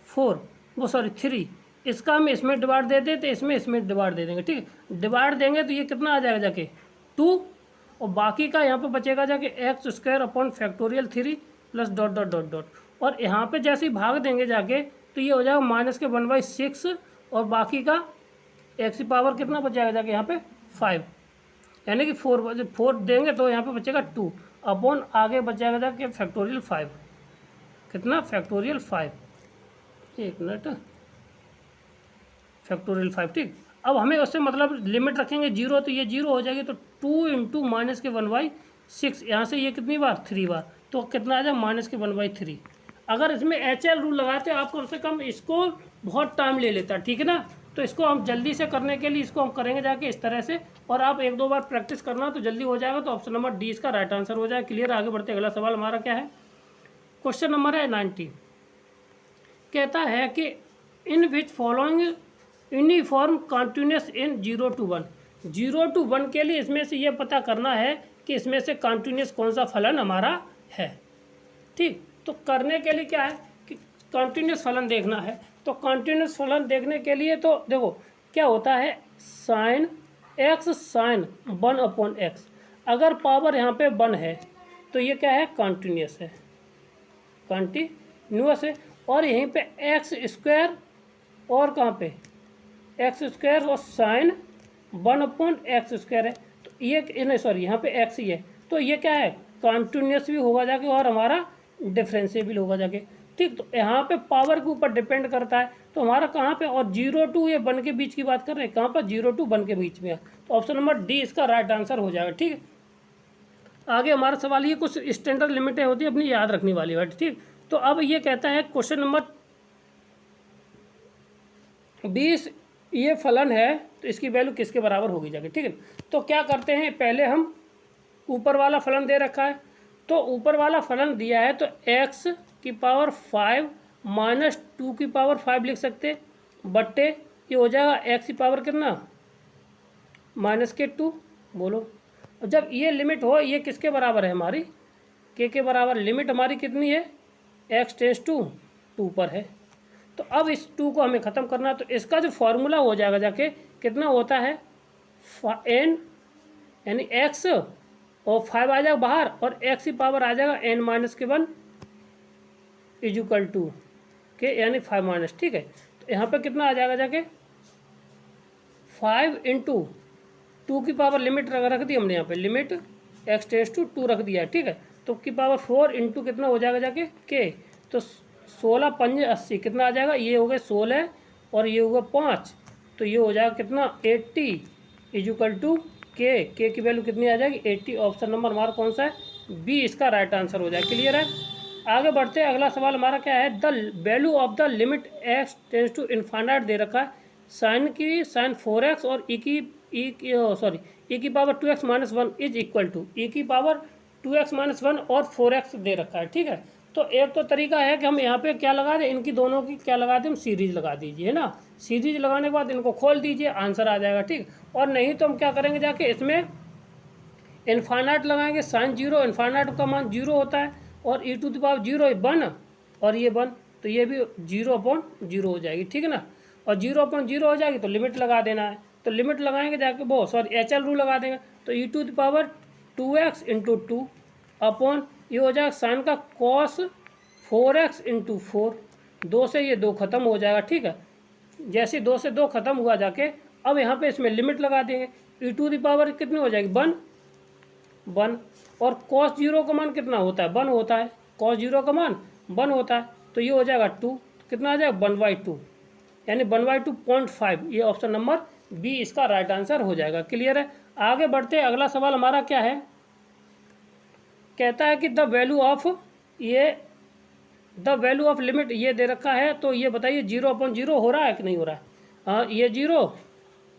4 वो सॉरी 3, इसका हम इसमें डिवाइड दे दें तो इसमें डिवाइड दे देंगे, ठीक है। डिवाइड देंगे तो ये कितना आ जाएगा जाके 2, और बाकी का यहाँ पे बचेगा जाके x square upon factorial 3 plus dot dot dot dot, और यहाँ पे जैसे ही भाग देंगे जाके तो ये हो जाएगा माइनस के 1/6, और बाकी का एक्स की पावर कितना बचेगा जाके यहाँ पे 5, यानी कि 4 देंगे तो यहाँ पे बचेगा 2 अपॉन आगे बचेगा जाके फैक्टोरियल 5, कितना फैक्टोरियल 5, एक मिनट, फैक्टोरियल 5, ठीक। अब हमें उससे मतलब लिमिट रखेंगे 0, तो ये 0 हो जाएगी, तो 2 इंटू माइनस के 1/6, यहाँ से ये कितनी बार 3 बार, तो कितना आ जाए माइनस के 1/3। अगर इसमें HL रूल लगाते आप कम से कम इसको बहुत टाइम ले लेता, ठीक है ना। तो इसको हम जल्दी से करने के लिए इसको हम करेंगे जाके इस तरह से, और आप 1-2 बार प्रैक्टिस करना तो जल्दी हो जाएगा। तो ऑप्शन नंबर डी इसका राइट आंसर हो जाएगा। क्लियर, आगे बढ़ते अगला सवाल हमारा क्या है, क्वेश्चन नंबर है 90, कहता है कि in which following uniform continuous in 0 to 1, 0 to 1 के लिए इसमें से ये पता करना है कि इसमें से कॉन्टिन्यूस कौन सा फलन हमारा है, ठीक। तो करने के लिए क्या है कि कॉन्टिन्यूस फलन देखना है। तो कॉन्टिन्यूस फलन देखने के लिए तो देखो क्या होता है, साइन एक्स साइन 1/x, अगर पावर यहाँ पे 1 है तो ये क्या है कॉन्टिन्यूस है, कॉन्टिन्यूस है। और यहीं पे एक्स स्क्वायर और कहाँ पे एक्स स्क्वायर और साइन 1/x स्क्वायर है, तो ये नहीं सॉरी यहाँ पे एक्स ही है, तो ये क्या है कॉन्टिन्यूस भी होगा जाके और हमारा डिफरेंशिएबल होगा जाके, ठीक। तो यहाँ पे पावर के ऊपर डिपेंड करता है, तो हमारा कहाँ पे, और 0 to ये 1 के बीच की बात कर रहे हैं, कहाँ पर 0 to 1 के बीच में है, तो ऑप्शन नंबर डी इसका राइट आंसर हो जाएगा, ठीक है। आगे हमारा सवाल, ये कुछ स्टैंडर्ड लिमिटें होती है अपनी याद रखने वाली बात, ठीक। तो अब ये कहता है क्वेश्चन नंबर 20, ये फलन है तो इसकी वैल्यू किसके बराबर होगी जाके, ठीक है। तो क्या करते हैं, पहले हम ऊपर वाला फलन दे रखा है, तो ऊपर वाला फलन दिया है तो x की पावर 5 माइनस 2 की पावर 5 लिख सकते, बट्टे ये हो जाएगा x की पावर कितना माइनस के 2, बोलो। और जब ये लिमिट हो, ये किसके बराबर है हमारी के बराबर, लिमिट हमारी कितनी है x टेंस टू 2 पर है। तो अब इस 2 को हमें ख़त्म करना, तो इसका जो फॉर्मूला हो जाएगा जाके कितना होता है n, यानी x और 5 आ जाएगा बाहर, और x की पावर आ जाएगा n माइनस के 1 इजुकल टू के, यानी 5 माइनस, ठीक है। तो यहाँ पे कितना आ जाएगा जाके 5 इंटू 2 की पावर लिमिट रख दी हमने, यहाँ पे लिमिट x टेंस टू 2 रख दिया है, ठीक है। तो की पावर 4 इंटू कितना हो जाएगा जाके के, तो 16 5 80 कितना आ जाएगा, ये हो गए 16 और ये होगा 5, तो ये हो जाएगा कितना 80 इजुकल टू के की वैल्यू कितनी आ जाएगी 80। ऑप्शन नंबर हमारा कौन सा है बी इसका राइट आंसर हो जाएगा। क्लियर है, आगे बढ़ते हैं। अगला सवाल हमारा क्या है, the value of the limit x tends to infinite दे रखा है, साइन 4x और e की power 2x minus 1 is equal to e की पावर 2x माइनस 1 और 4x दे रखा है, ठीक है। तो एक तो तरीका है कि हम यहाँ पे क्या लगा दें, इनकी दोनों की क्या लगा दें, हम सीरीज लगा दीजिए, है ना। सीरीज लगाने के बाद इनको खोल दीजिए, आंसर आ जाएगा, ठीक। और नहीं तो हम क्या करेंगे जाके इसमें इनफाइनाइट लगाएंगे, साइन 0 इनफाइनाइट का मान 0 होता है, और e टू द पावर 0 1 और ये 1, तो ये भी 0/0 हो जाएगी, ठीक है ना। और 0/0 हो जाएगी तो लिमिट लगा देना है, तो लिमिट लगाएंगे जाके वो HL रूल लगा देंगे, तो e to the power 2x into 2 upon ये हो जाएगा साइन का कॉस 4x इंटू 4, 2 से ये 2 खत्म हो जाएगा, ठीक है। जैसे 2 से 2 खत्म हुआ जाके अब यहाँ पे इसमें लिमिट लगा देंगे, e टू द पावर कितनी हो जाएगी 1 और कॉस 0 का मान कितना होता है 1 होता है, कॉस 0 का मान 1 होता है, तो ये हो जाएगा 2, कितना आ जाएगा 1/2, यानी 1/2.5। ये ऑप्शन नंबर बी इसका राइट आंसर हो जाएगा। क्लियर है, आगे बढ़ते हैं। अगला सवाल हमारा क्या है, कहता है कि द वैल्यू ऑफ लिमिट ये दे रखा है, तो ये बताइए 0/0 हो रहा है कि नहीं हो रहा है। हाँ, ये 0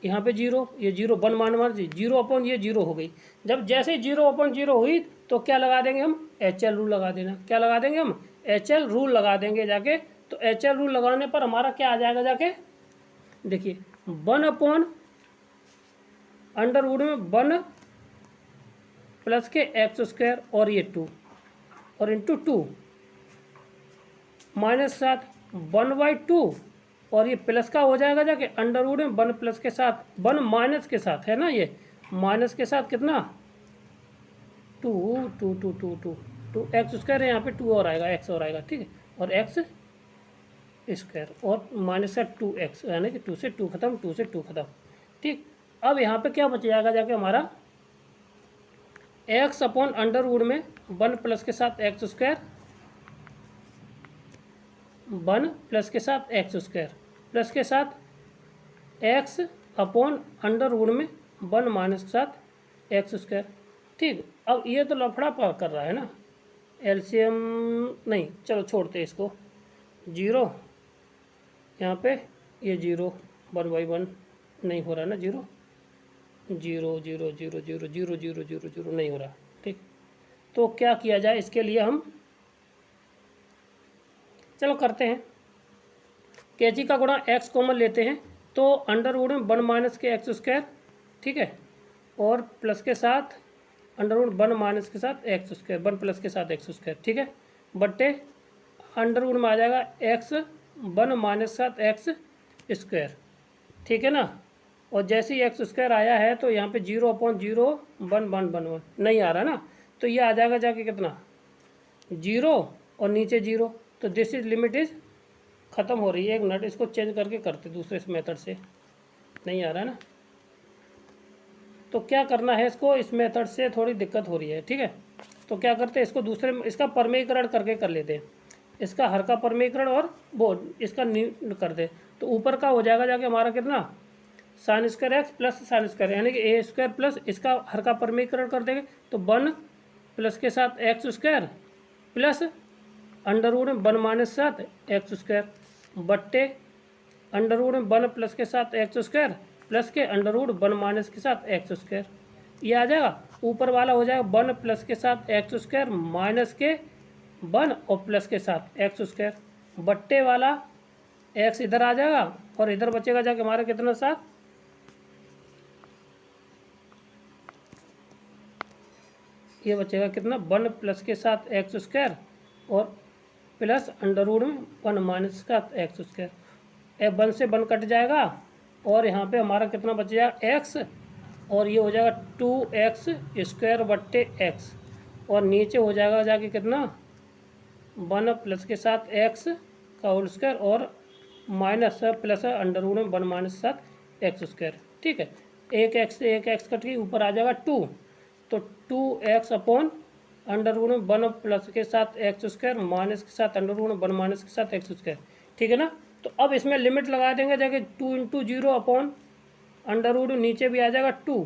यहाँ पे 0, ये 0 1 मान 0/0 हो गई। जब जैसे 0/0 हुई तो क्या लगा देंगे हम HL रूल लगा देना, क्या लगा देंगे हम HL रूल लगा देंगे जाके। तो HL रूल लगाने पर हमारा क्या आ जाएगा जाके, देखिए 1/√1 प्लस के एक्स स्क्वायर और ये 2 और इंटू 2 माइनस 7 1/2 और ये प्लस का हो जाएगा जाके अंडर रूट में 1 प्लस के साथ 1 माइनस के साथ है ना, ये माइनस के साथ कितना 2 2 2 2 2 2 एक्स स्क्वायर है, यहाँ पे 2 और आएगा, एक्स और आएगा, ठीक है, और एक्स स्क्वायर और माइनस का 2x यानी कि 2 से 2 खत्म, 2 से 2 खत्म, ठीक। अब यहाँ पे क्या बच जाएगा जाके हमारा x अपॉन अंडर रूट में 1 प्लस के साथ एक्स स्क्वायर 1 प्लस के साथ एक्स स्क्वायर प्लस के साथ x अपॉन अंडर रूट में 1 माइनस के साथ एक्स स्क्वायर, ठीक। अब ये तो लफड़ा पार कर रहा है ना, एलसीएम नहीं, चलो छोड़ते इसको, 0 यहाँ पे ये 0 1/1 नहीं हो रहा ना, 0 0 0 0 0 0 0 0 0 नहीं हो रहा, ठीक। तो क्या किया जाए इसके लिए, हम चलो करते हैं, कैची का गुणा x कॉमन लेते हैं तो अंडर रूट में 1 माइनस के एक्स स्क्वायर, ठीक है, और प्लस के साथ अंडर रूट 1 माइनस के साथ एक्स स्क्वायर 1 प्लस के साथ एक्स स्क्वायर, ठीक है, बट्टे अंडर रूट में आ जाएगा x 1 माइनस के साथ एक्स स्क्वायर, ठीक है ना। और जैसे ही एक्स स्क्वायर आया है तो यहाँ पे 0/0 1 1 1 1 नहीं आ रहा ना, तो ये आ जाएगा जाके कितना 0 और नीचे 0, तो दिस इज लिमिट इज ख़त्म हो रही है। एक मिनट, इसको चेंज करके करते दूसरे मेथड से, नहीं आ रहा ना, तो क्या करना है, इसको इस मेथड से थोड़ी दिक्कत हो रही है, ठीक है। तो क्या करते हैं, इसको दूसरे इसका परमीकरण करके कर लेते हैं, इसका हर का परमीकरण और वो इसका कर दे, तो ऊपर का हो जाएगा जाके हमारा कितना sine square x plus sine square यानी कि ए स्क्वायर प्लस इसका हर का परमीकरण कर देंगे तो 1 प्लस के साथ x square plus under root में 1 माइनस के साथ एक्स स्क्वायर बट्टे अंडर रूट में 1 प्लस के साथ एक्स स्क्वायर प्लस के अंडर रूट 1 माइनस के साथ एक्स स्क्वायर, ये आ जाएगा। ऊपर वाला हो जाएगा 1 प्लस के साथ एक्स स्क्वायर माइनस के 1 और प्लस के साथ एक्स स्क्वायर, बट्टे वाला एक्स इधर आ जाएगा और इधर बचेगा जाके हमारा कितना साथ, ये बचेगा कितना 1 प्लस के साथ एक्स स्क्वायर और प्लस अंडर रूट में 1 माइनस का एक्स स्क्वायर, 1 से 1 कट जाएगा और यहाँ पे हमारा कितना बच जाएगा एक्स और ये हो जाएगा 2x स्क्वायर बट्टे एक्स और नीचे हो जाएगा जाके कितना 1 प्लस के साथ एक्स का होल स्क्वायर और माइनस प्लस अंडर रूट में 1 माइनस के साथ एक्स स्क्वायर, ठीक है। एक एक्स कट के ऊपर आ जाएगा 2, तो 2x अपॉन अंडर रूट में 1 प्लस के साथ एक्स स्क्वायर माइनस के साथ अंडर रूट में 1 माइनस के साथ एक्स स्क्वायर, ठीक है ना। तो अब इसमें लिमिट लगा देंगे जाके 2 × 0 अपॉन अंडर रूट नीचे भी आ जाएगा 2,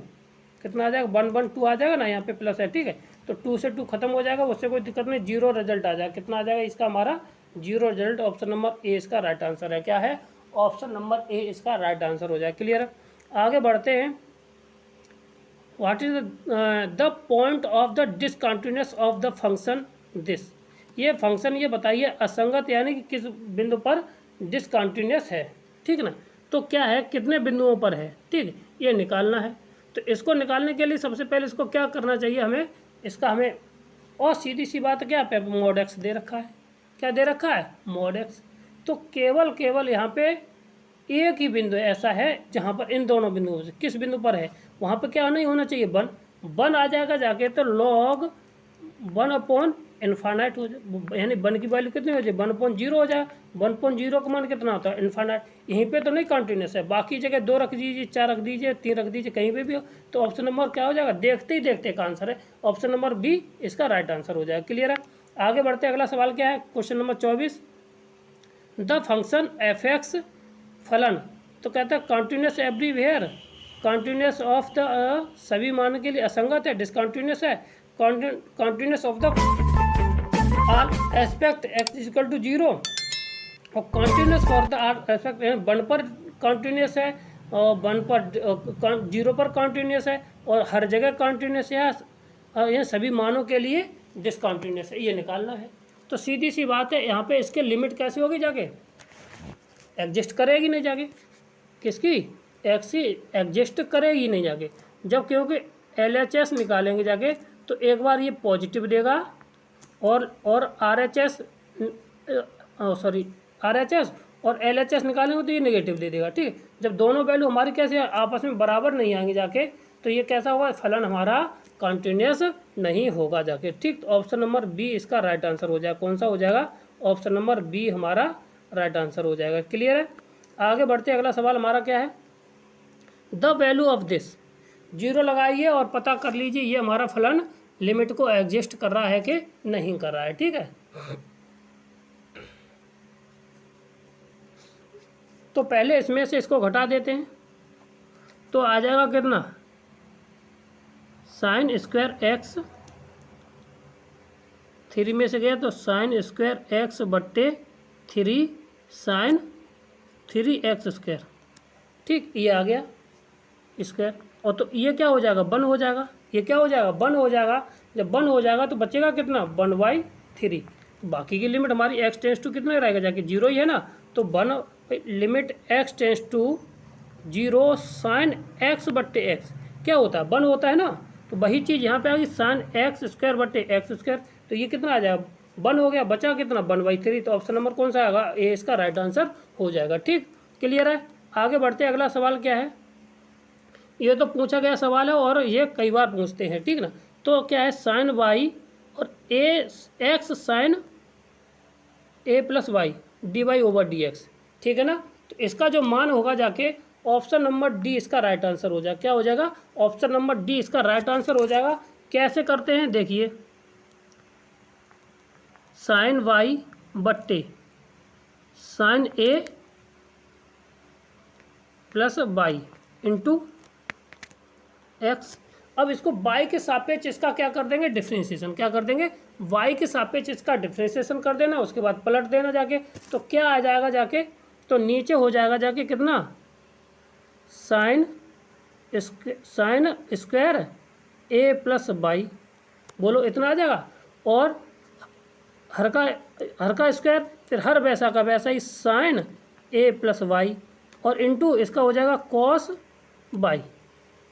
कितना आ जाएगा 1 1 2 आ जाएगा ना, यहाँ पे प्लस है, ठीक है, तो 2 से 2 खत्म हो जाएगा, उससे कोई दिक्कत नहीं, 0 रिजल्ट आ जाएगा, कितना आ जाएगा इसका हमारा 0 रिजल्ट। ऑप्शन नंबर ए इसका राइट आंसर है, क्या है ऑप्शन नंबर ए इसका राइट आंसर हो जाएगा। क्लियर है, आगे बढ़ते हैं। What is the point of the discontinuous of the function this, ये फंक्शन ये बताइए असंगत यानी कि किस बिंदु पर डिसकंटिन्यूअस है, ठीक ना। तो क्या है कितने बिंदुओं पर है, ठीक, ये निकालना है। तो इसको निकालने के लिए सबसे पहले इसको क्या करना चाहिए हमें, इसका हमें और सीधी सी बात क्या पे मॉड एक्स दे रखा है, क्या दे रखा है मॉड एक्स, तो केवल यहाँ पे एक ही बिंदु ऐसा है जहाँ पर इन दोनों बिंदुओं से किस बिंदु पर है वहाँ पर क्या नहीं होना चाहिए 1 आ जाएगा जाके, तो log 1 अपॉन इन्फानाइट हो जाए, यानी 1 की वैल्यू कितनी हो जाए 1/0 हो जाएगा। 1/0 का मान कितना होता है इन्फानाइट, यहीं पे तो नहीं कंटिन्यूस है, बाकी जगह 2 रख दीजिए 4 रख दीजिए 3 रख दीजिए कहीं पे भी हो, तो ऑप्शन नंबर क्या हो जाएगा देखते ही देखते का आंसर है, ऑप्शन नंबर बी इसका राइट आंसर हो जाएगा। क्लियर है, आगे बढ़ते अगला सवाल क्या है, question number 24, the function f(x) फलन, तो कहता है continuous everywhere, continuous of the सभी मान के लिए असंगत है, डिसकंटिन्यूस है, continuous of the all aspect x equal to 0 और continuous for the all aspect 1 पर कंटिन्यूस है और 1 पर 0 पर कंटिन्यूस है और हर जगह कंटिन्यूस है, यह सभी मानों के लिए डिसकंटिन्यूस है, ये निकालना है। तो सीधी सी बात है, यहाँ पे इसके लिमिट कैसे होगी जाके एग्जिस्ट करेगी नहीं जाके, किसकी एक्स ही एग्जिस्ट करेगी नहीं जाके, जब क्योंकि LHS निकालेंगे जाके तो एक बार ये पॉजिटिव देगा और RHS सॉरी RHS और LHS निकालेंगे तो ये नेगेटिव दे देगा। ठीक है, जब दोनों वैल्यू हमारी कैसे आपस में बराबर नहीं आएंगे जाके, तो ये कैसा होगा, फलन हमारा कॉन्टिन्यूस नहीं होगा जाके। ठीक, तो ऑप्शन नंबर बी इसका राइट आंसर हो जाएगा। कौन सा हो जाएगा, ऑप्शन नंबर बी हमारा राइट आंसर हो जाएगा। क्लियर है, आगे बढ़ते अगला सवाल हमारा क्या है, द वैल्यू ऑफ दिस, 0 लगाइए और पता कर लीजिए ये हमारा फलन लिमिट को एग्जिस्ट कर रहा है कि नहीं कर रहा है। ठीक है, तो पहले इसमें से इसको घटा देते हैं, तो आ जाएगा कितना, साइन स्क्वायर एक्स, 3 में से गया तो साइन स्क्वायर एक्स बट्टे 3 साइन 3x स्क्वायर। ठीक, ये आ गया स्क्वायर, और तो ये क्या हो जाएगा, 1 हो जाएगा। ये क्या हो जाएगा, 1 हो जाएगा। जब 1 हो जाएगा तो बचेगा कितना, 1/3। बाकी की लिमिट हमारी x टेंस टू कितना रहेगा जाके, 0 ही है ना। तो 1 limit x tends to 0 sine x बट्टे x क्या होता है, 1 होता है ना। तो वही चीज़ यहाँ पे आ गई, साइन x स्क्वायर बट्टे x स्क्वायर। तो ये कितना आ जाएगा, 1 हो गया, बचा कितना, 1/3। तो ऑप्शन नंबर कौन सा आएगा, ए इसका राइट आंसर हो जाएगा। ठीक, क्लियर है, आगे बढ़ते अगला सवाल क्या है, ये तो पूछा गया सवाल है और ये कई बार पूछते हैं। ठीक ना, तो क्या है, साइन वाई और x sine a plus y dy/dx। ठीक है ना, तो इसका जो मान होगा जाके ऑप्शन नंबर डी इसका राइट आंसर हो जाएगा। क्या हो जाएगा, ऑप्शन नंबर डी इसका राइट आंसर हो जाएगा। कैसे करते हैं देखिए, साइन वाई बट्टे sine a plus y into x. अब इसको y के सापेक्ष इसका क्या कर देंगे, डिफ्रेंशिएशन। क्या कर देंगे, y के सापेक्ष इसका डिफ्रेंशिएशन कर देना, उसके बाद पलट देना जाके। तो क्या आ जाएगा जाके, तो नीचे हो जाएगा जाके कितना, sine square a plus y, बोलो इतना आ जाएगा। और हर का स्क्वायर, फिर हर वैसा का वैसा ही साइन a प्लस वाई, और इंटू इसका हो जाएगा कॉस वाई।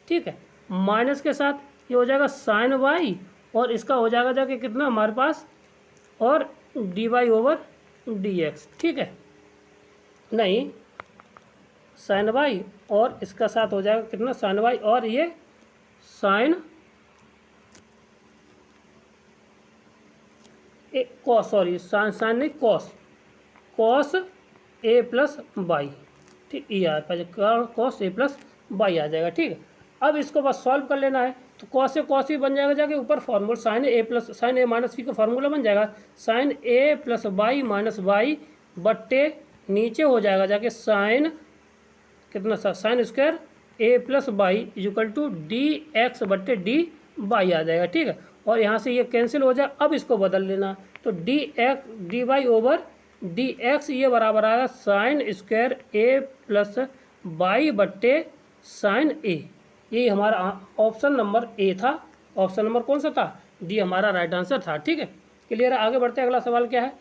ठीक है, माइनस के साथ ये हो जाएगा साइन वाई, और इसका हो जाएगा जाके कितना हमारे पास, और dy/dx। ठीक है, नहीं साइन वाई और इसका साथ हो जाएगा कितना, साइन वाई, और ये साइन कॉस, सॉरी साइन नहीं, कॉस a प्लस वाई। ठीक, ये आ कॉस a प्लस वाई आ जाएगा। ठीक है, अब इसको बस सॉल्व कर लेना है। तो कॉस से कॉस भी बन जाएगा जाके, ऊपर formula sine a minus B का फॉर्मूला बन जाएगा, sine a plus y minus y बट्टे नीचे हो जाएगा जाके साइन कितना, sine square a plus y equal to dx बट्टे dy आ जाएगा। ठीक है, और यहाँ से ये कैंसिल हो जाए। अब इसको बदल लेना, तो dy/dx ये बराबर आएगा sine square a plus y बट्टे साइन a। ये हमारा ऑप्शन नंबर ए था। ऑप्शन नंबर कौन सा था, डी हमारा राइट आंसर था। ठीक है, क्लियर है, आगे बढ़ते हैं। अगला सवाल क्या है,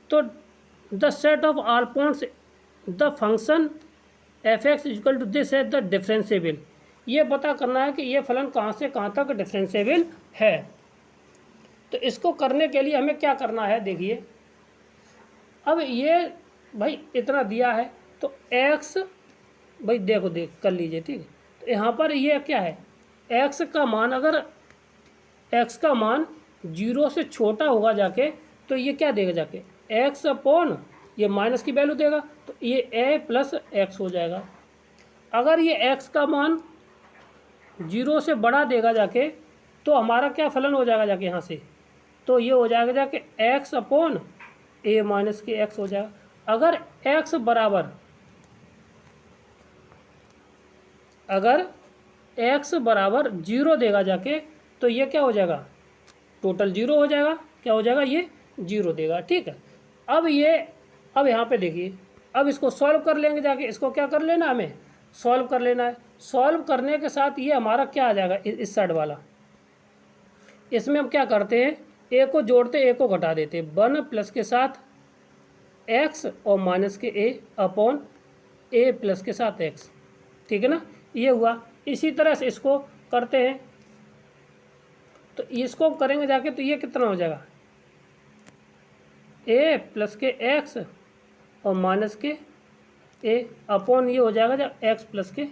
तो the set of all points the function f(x) equal to this है द डिफरेंशिएबल। ये पता करना है कि ये फलन कहाँ से कहाँ तक डिफरेंशिएबल है। तो इसको करने के लिए हमें क्या करना है, देखिए अब ये भाई इतना दिया है, तो x भाई देखो कर लीजिए। ठीक है, तो यहाँ पर ये क्या है, x का मान, अगर x का मान 0 से छोटा होगा जाके, तो ये क्या देगा जाके, x अपॉन ये माइनस की वैल्यू देगा, तो ये a प्लस एक्स हो जाएगा। अगर ये x का मान 0 से बड़ा देगा जाके, तो हमारा क्या फलन हो जाएगा जाके यहाँ से, तो ये हो जाएगा जाके x अपॉन a माइनस के x हो जाएगा। अगर x बराबर 0 देगा जाके, तो ये क्या हो जाएगा, टोटल 0 हो जाएगा। क्या हो जाएगा, ये 0 देगा। ठीक है, अब यहाँ पे देखिए, अब इसको सॉल्व कर लेंगे जाके। इसको क्या कर लेना, हमें सॉल्व कर लेना है। सॉल्व करने के साथ ये हमारा क्या आ जाएगा, इस साइड वाला, इसमें हम क्या करते हैं, ए को जोड़ते ए को घटा देते, 1 प्लस के साथ x और माइनस के a अपॉन a प्लस के साथ x। ठीक है ना, ये हुआ। इसी तरह से इसको करते हैं, तो इसको करेंगे जाके तो ये कितना हो जाएगा, ए प्लस के एक्स और माइनस के ए अपॉन ये हो जाएगा जब एक्स प्लस के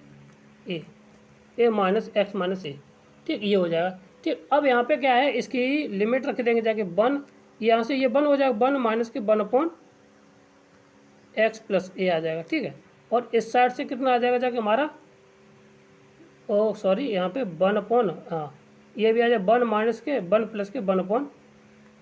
ए माइनस एक्स माइनस ए। ठीक, ये हो जाएगा। ठीक, अब यहाँ पे क्या है, इसकी लिमिट रख देंगे जाके 1, यहाँ से ये 1 हो जाएगा, 1 माइनस के 1 अपॉन एक्स प्लस ए आ जाएगा। ठीक है, और इस साइड से कितना आ जाएगा जाके हमारा, ओ सॉरी यहाँ पे 1 अपॉन, हाँ ये भी आ जाए 1 माइनस के 1 प्लस के 1 अपॉन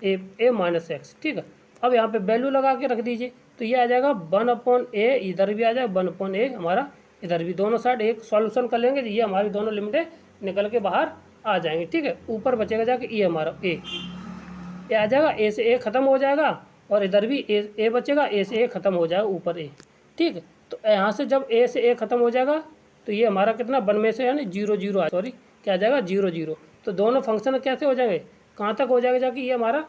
ए माइनस एक्स। ठीक है, अब यहाँ पे वैल्यू लगा के रख दीजिए, तो ये आ जाएगा 1 अपॉन ए, इधर भी आ जाएगा 1 अपॉन ए हमारा, इधर भी, दोनों साइड एक सॉल्यूशन कर लेंगे, ये हमारी दोनों लिमिटें निकल के बाहर आ जाएंगे। ठीक है, ऊपर बचेगा जाके ये हमारा ए आ जाएगा, ए से ए ख़त्म हो जाएगा, और इधर भी ए बचेगा, ए से ए ख़त्म हो जाएगा ऊपर ए। ठीक है, तो यहाँ से जब ए से ए ख़त्म हो जाएगा तो ये हमारा कितना 1 में से यानी 0 0 सॉरी क्या आ जाएगा 0 0। तो दोनों फंक्शन कैसे हो जाएंगे, कहाँ तक हो जाएगा जाके, ये हमारा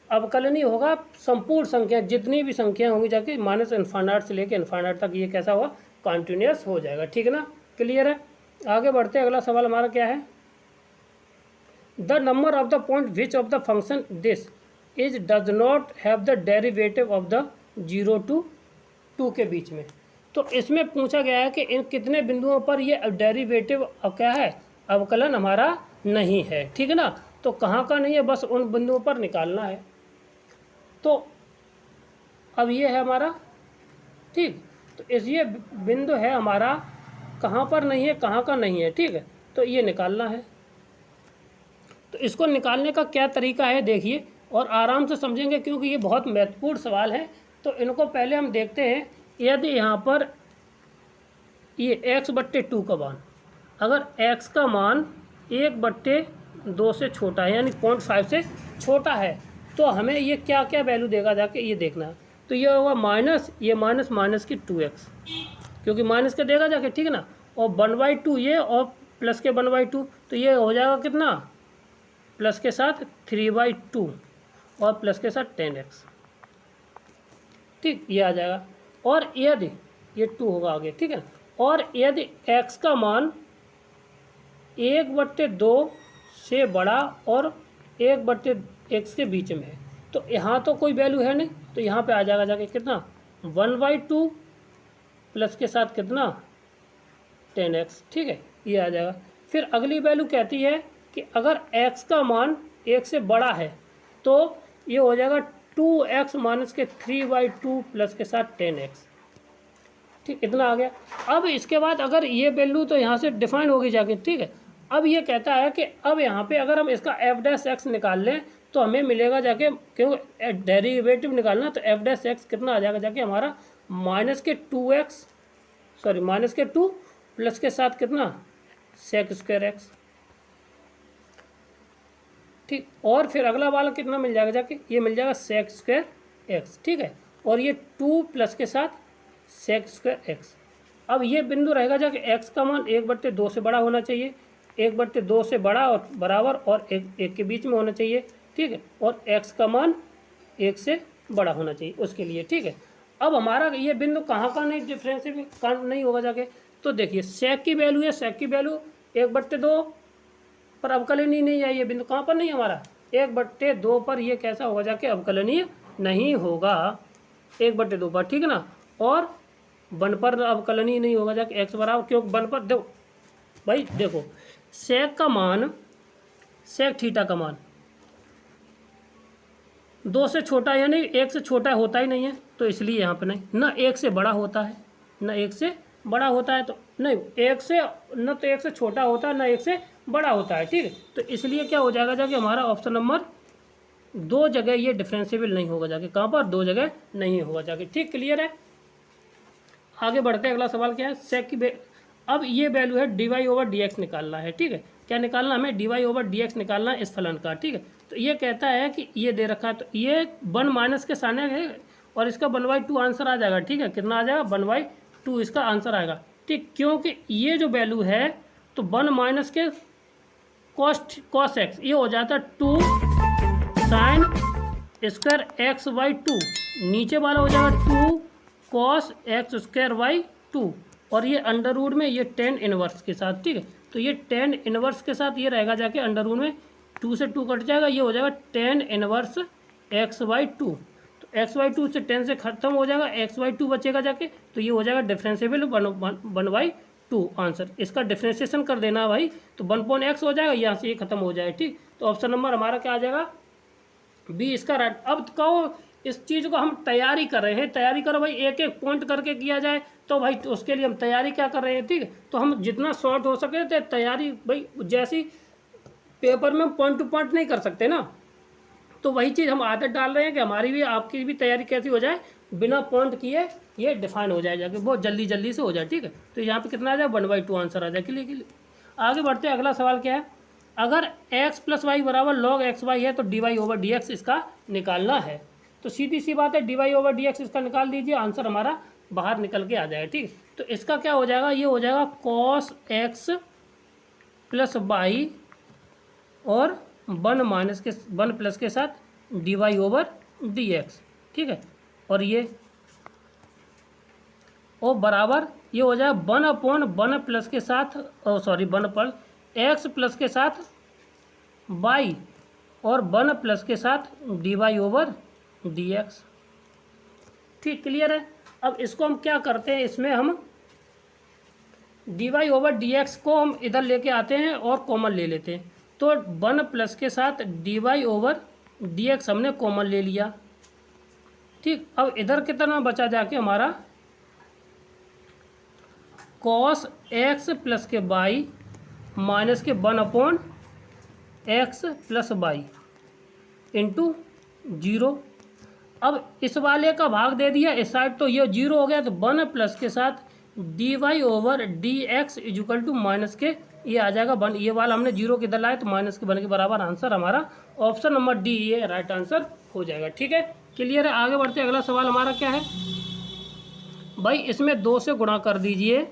अवकलनीय होगा संपूर्ण संख्या, जितनी भी संख्या होंगी जाके माइनस इन्फाइनाइट से लेकर इन्फाइनाइट तक, ये कैसा हुआ, कॉन्टिन्यूस हो जाएगा। ठीक है ना, क्लियर है। आगे बढ़ते हैं, अगला सवाल हमारा क्या है, the number of the point which of the function this is does not have the derivative of the 0 to 2 के बीच में। तो इसमें पूछा गया है कि इन कितने बिंदुओं पर ये डेरिवेटिव क्या है, अवकलन हमारा नहीं है। ठीक है ना, तो कहाँ का नहीं है, बस उन बिंदुओं पर निकालना है। तो अब ये है हमारा, ठीक, तो इस ये बिंदु है हमारा, कहाँ पर नहीं है, कहाँ का नहीं है। ठीक है, तो ये निकालना है। तो इसको निकालने का क्या तरीका है देखिए, और आराम से समझेंगे क्योंकि ये बहुत महत्वपूर्ण सवाल है। तो इनको पहले हम देखते हैं, यदि यहाँ पर ये x/2 का मान, अगर x का मान 1/2 से छोटा है यानी 0.5 से छोटा है, तो हमें ये क्या क्या वैल्यू देगा जाके ये देखना है। तो ये होगा माइनस, ये माइनस माइनस की 2x, क्योंकि माइनस के देगा जाके, ठीक है ना, और 1/2 ये, और प्लस के 1/2, तो ये हो जाएगा कितना, प्लस के साथ 3/2 और प्लस के साथ 10x। ठीक, ये आ जाएगा। और यदि ये 2 होगा आगे, ठीक है, और यदि x का मान 1/2 से बड़ा और 1/x के बीच में है, तो यहाँ तो कोई वैल्यू है नहीं, तो यहाँ पे आ जाएगा जाके कितना 1/2 प्लस के साथ कितना 10x। ठीक है, ये आ जाएगा। फिर अगली वैल्यू कहती है कि अगर x का मान 1 से बड़ा है तो ये हो जाएगा 2x माइनस के 3/2 प्लस के साथ 10x। ठीक, इतना आ गया। अब इसके बाद अगर ये वैल्यू तो यहाँ से डिफाइन होगी जाके, ठीक है। अब ये कहता है कि अब यहाँ पे अगर हम इसका f' निकाल लें तो हमें मिलेगा जाके, क्योंकि डेरिवेटिव निकालना, तो f' कितना आ जाएगा जाके हमारा माइनस के 2 प्लस के साथ कितना sec² x। ठीक, और फिर अगला वाला कितना मिल जाएगा जाके, ये मिल जाएगा sec² x। ठीक है, और ये 2 प्लस के साथ sec² x। अब ये बिंदु रहेगा जाके x का मान 1/2 से बड़ा होना चाहिए, 1/2 से बड़ा और बराबर, और एक के बीच में होना चाहिए। ठीक है, और x का मान 1 से बड़ा होना चाहिए उसके लिए। ठीक है, अब हमारा ये बिंदु कहाँ का नहीं डिफ्रेंशिएबल नहीं होगा जाके, तो देखिए sec की वैल्यू है, sec की वैल्यू 1/2 पर अवकलनीय नहीं है। ये बिंदु कहाँ पर नहीं है हमारा, 1/2 पर ये कैसा होगा जाके अवकलनीय नहीं होगा, 1/2 पर। ठीक है ना, और 1 पर अवकलनीय नहीं होगा जाके x बराबर, क्योंकि 1 पर देखो भाई, देखो sec का मान, sec थीटा का मान 2 से छोटा यानी 1 से छोटा होता ही नहीं है, तो इसलिए यहाँ पे नहीं, ना 1 से बड़ा होता है, ना 1 से बड़ा होता है, तो नहीं 1 से न तो 1 से छोटा होता है, ना 1 से बड़ा होता है। ठीक है, तो इसलिए क्या हो जाएगा जाके हमारा ऑप्शन नंबर 2 जगह ये डिफरेंशिएबल नहीं होगा जाके, कहाँ पर 2 जगह नहीं होगा जाके। ठीक, क्लियर है। आगे बढ़ते हैं, अगला सवाल क्या है, sec की अब ये वैल्यू है dy/dx निकालना है। ठीक है, क्या निकालना, हमें dy/dx निकालना है इस फलन का। ठीक है, तो ये कहता है कि ये दे रखा है, तो ये 1 माइनस के सामने है, और इसका 1/2 आंसर आ जाएगा। ठीक है, कितना आ जाएगा 1/2 इसका आंसर आएगा। ठीक, क्योंकि ये जो वैल्यू है तो 1 माइनस के cos x, ये हो जाता है 2 sin² x/2, नीचे वाला हो जाएगा 2 cos x²/2, और ये अंडर रूट में ये tan इनवर्स के साथ। ठीक है, तो ये tan इनवर्स के साथ ये रहेगा जाके अंडर रूट में 2 से 2 कट जाएगा, ये हो जाएगा टेन इनवर्स x/2। तो x/2 से 10 से खत्म हो जाएगा, x/2 बचेगा जाके, तो ये हो जाएगा डिफ्रेंशिएबल 1/2 आंसर। इसका डिफ्रेंशिएशन कर देना है भाई, तो 1/x हो जाएगा, यहाँ से ये खत्म हो जाएगा। ठीक, तो ऑप्शन नंबर हमारा क्या आ जाएगा, बी इसका राइट। अब कहो इस चीज़ को हम तैयारी कर रहे हैं, तैयारी करो भाई, एक एक पॉइंट करके किया जाए, तो भाई तो उसके लिए हम तैयारी क्या कर रहे हैं। ठीक है, तो हम जितना शॉर्ट हो सके तो तैयारी भाई, जैसी पेपर में हम पॉइंट टू पॉइंट नहीं कर सकते ना, तो वही चीज़ हम आदत डाल रहे हैं कि हमारी भी आपकी भी तैयारी कैसी हो जाए, बिना पॉइंट किए ये डिफाइन हो जाए जाके, बहुत जल्दी जल्दी से हो जाए। ठीक है, तो यहाँ पे कितना आ जाए, 1/2 आंसर आ जाए। क्लियर। आगे बढ़ते हैं, अगला सवाल क्या है, अगर x + y बराबर log xy है तो dy/dx इसका निकालना है। तो सीधी सी बात है, dy/dx इसका निकाल दीजिए, आंसर हमारा बाहर निकल के आ जाएगा। ठीक, तो इसका क्या हो जाएगा, ये हो जाएगा cos x + y और 1 प्लस के साथ dy/dx। ठीक है, और ये और बराबर ये हो जाएगा 1/1 प्लस के साथ, सॉरी 1 पर x प्लस के साथ y और 1 प्लस के साथ dy/dx। ठीक, क्लियर है। अब इसको हम क्या करते हैं, इसमें हम dy/dx को हम इधर लेके आते हैं और कॉमन ले लेते हैं। तो 1 प्लस के साथ dy/dx हमने कॉमन ले लिया। ठीक, अब इधर कितना बचा जाके हमारा cos x प्लस के y माइनस के 1/x प्लस y इंटू 0। अब इस वाले का भाग दे दिया इस साइड, तो ये 0 हो गया, तो 1 प्लस के साथ dy/dx इक्वल टू माइनस के ये आ जाएगा 1। ये वाला हमने 0 के इधर लाए तो माइनस के 1 के बराबर, आंसर हमारा ऑप्शन नंबर डी ये राइट आंसर हो जाएगा। ठीक है, क्लियर है। आगे बढ़ते अगला सवाल हमारा क्या है भाई, इसमें 2 से गुणा कर दीजिए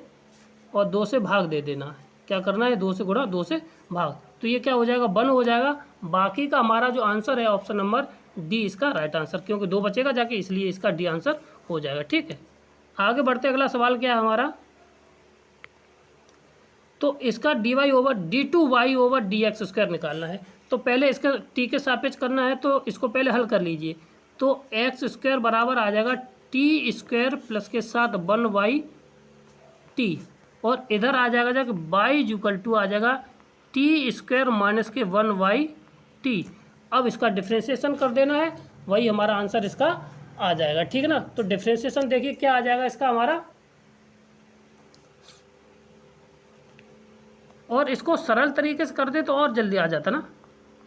और 2 से भाग दे देना है। क्या करना है, 2 से गुणा 2 से भाग, तो ये क्या हो जाएगा, 1 हो जाएगा। बाकी का हमारा जो आंसर है ऑप्शन नंबर डी इसका राइट आंसर, क्योंकि 2 बचेगा जाके, इसलिए इसका डी आंसर हो जाएगा। ठीक है, आगे बढ़ते अगला सवाल क्या है हमारा, तो इसका dy/d2y/dx² निकालना है। तो पहले इसका t के सापेक्ष करना है, तो इसको पहले हल कर लीजिए। तो x² बराबर आ जाएगा t² प्लस के साथ 1/t, और इधर आ जाएगा जाके y इक्वल टू आ जाएगा t² माइनस के 1/t। अब इसका डिफ्रेंशिएशन कर देना है, वही हमारा आंसर इसका आ जाएगा। ठीक है ना, तो डिफ्रेंशिएशन देखिए क्या आ जाएगा इसका हमारा, और इसको सरल तरीके से कर दे तो और जल्दी आ जाता ना।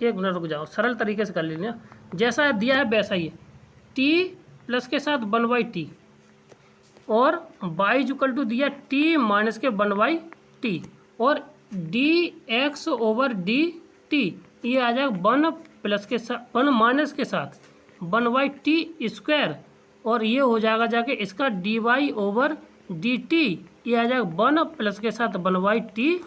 1 मिनट रुक जाओ, सरल तरीके से कर लेना, जैसा दिया है वैसा ही है। t प्लस के साथ 1/t और y इक्वल टू दिया t माइनस के 1/t और dx/dt ये आ जाएगा 1 प्लस के साथ 1 माइनस के साथ 1/t², और ये हो जाएगा जाके इसका dy/dt ये आ जाएगा 1 प्लस के साथ 1/t²।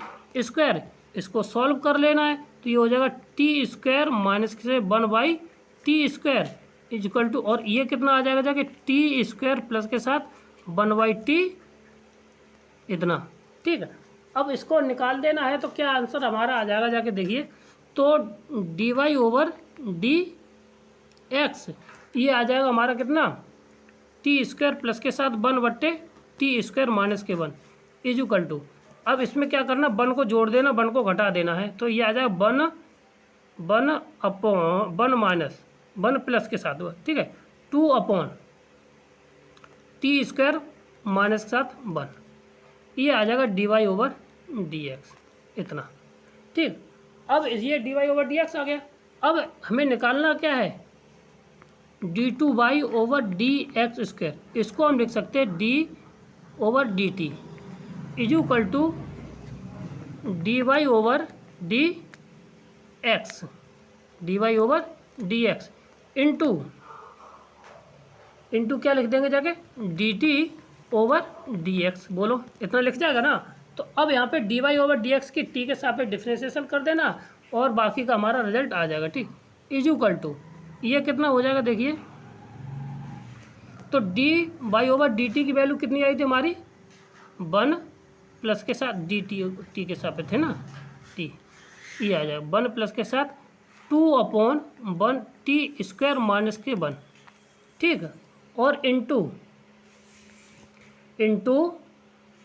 इसको सॉल्व कर लेना है, तो ये हो जाएगा t² माइनस से 1/t² इक्वल टू, और ये कितना आ जाएगा जाके t² प्लस के साथ 1/t इतना। ठीक है, अब इसको निकाल देना है, तो क्या आंसर हमारा आ जाएगा जाके देखिए, तो dy/dx ये आ जाएगा हमारा कितना, t² प्लस के साथ 1/t² माइनस के 1 इक्वल टू, अब इसमें क्या करना, 1 को जोड़ देना, 1 को घटा देना है, तो ये आ जाएगा 1 माइनस 1 प्लस के साथ, ठीक है, 2/t² माइनस के साथ 1, ये आ जाएगा dy/dx इतना। ठीक, अब ये dy/dx आ गया। अब हमें निकालना क्या है, d2y/dx², इसको हम लिख सकते हैं d/dt is equal to dy/dx into क्या लिख देंगे जाके dt/dx, बोलो इतना लिख जाएगा ना। तो अब यहाँ पे dy/dx की t के सापेक्ष डिफरेंशिएशन कर देना और बाकी का हमारा रिजल्ट आ जाएगा। ठीक, इज इक्वल टू ये कितना हो जाएगा देखिए, तो dy/dt की वैल्यू कितनी आई थी हमारी, 1 प्लस के साथ dt t के सापेक्ष है ना t, ये आ जाएगा 1 प्लस के साथ 2/1 टी स्क्वायर माइनस के 1, ठीक है। और इंटू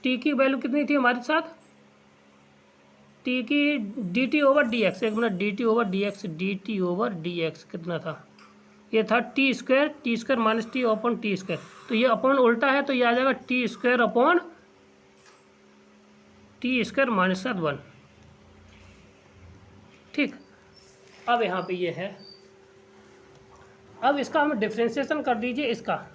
टी की वैल्यू कितनी थी हमारे साथ, टी की D T over d x, 1 minute, D T over d x कितना था, ये था T square minus T upon T square, तो ये अपॉन उल्टा है तो ये आ जाएगा T square upon T square minus 1, ठीक। अब यहाँ पे ये है, अब इसका हम डिफ्रेंशिएशन कर दीजिए इसका,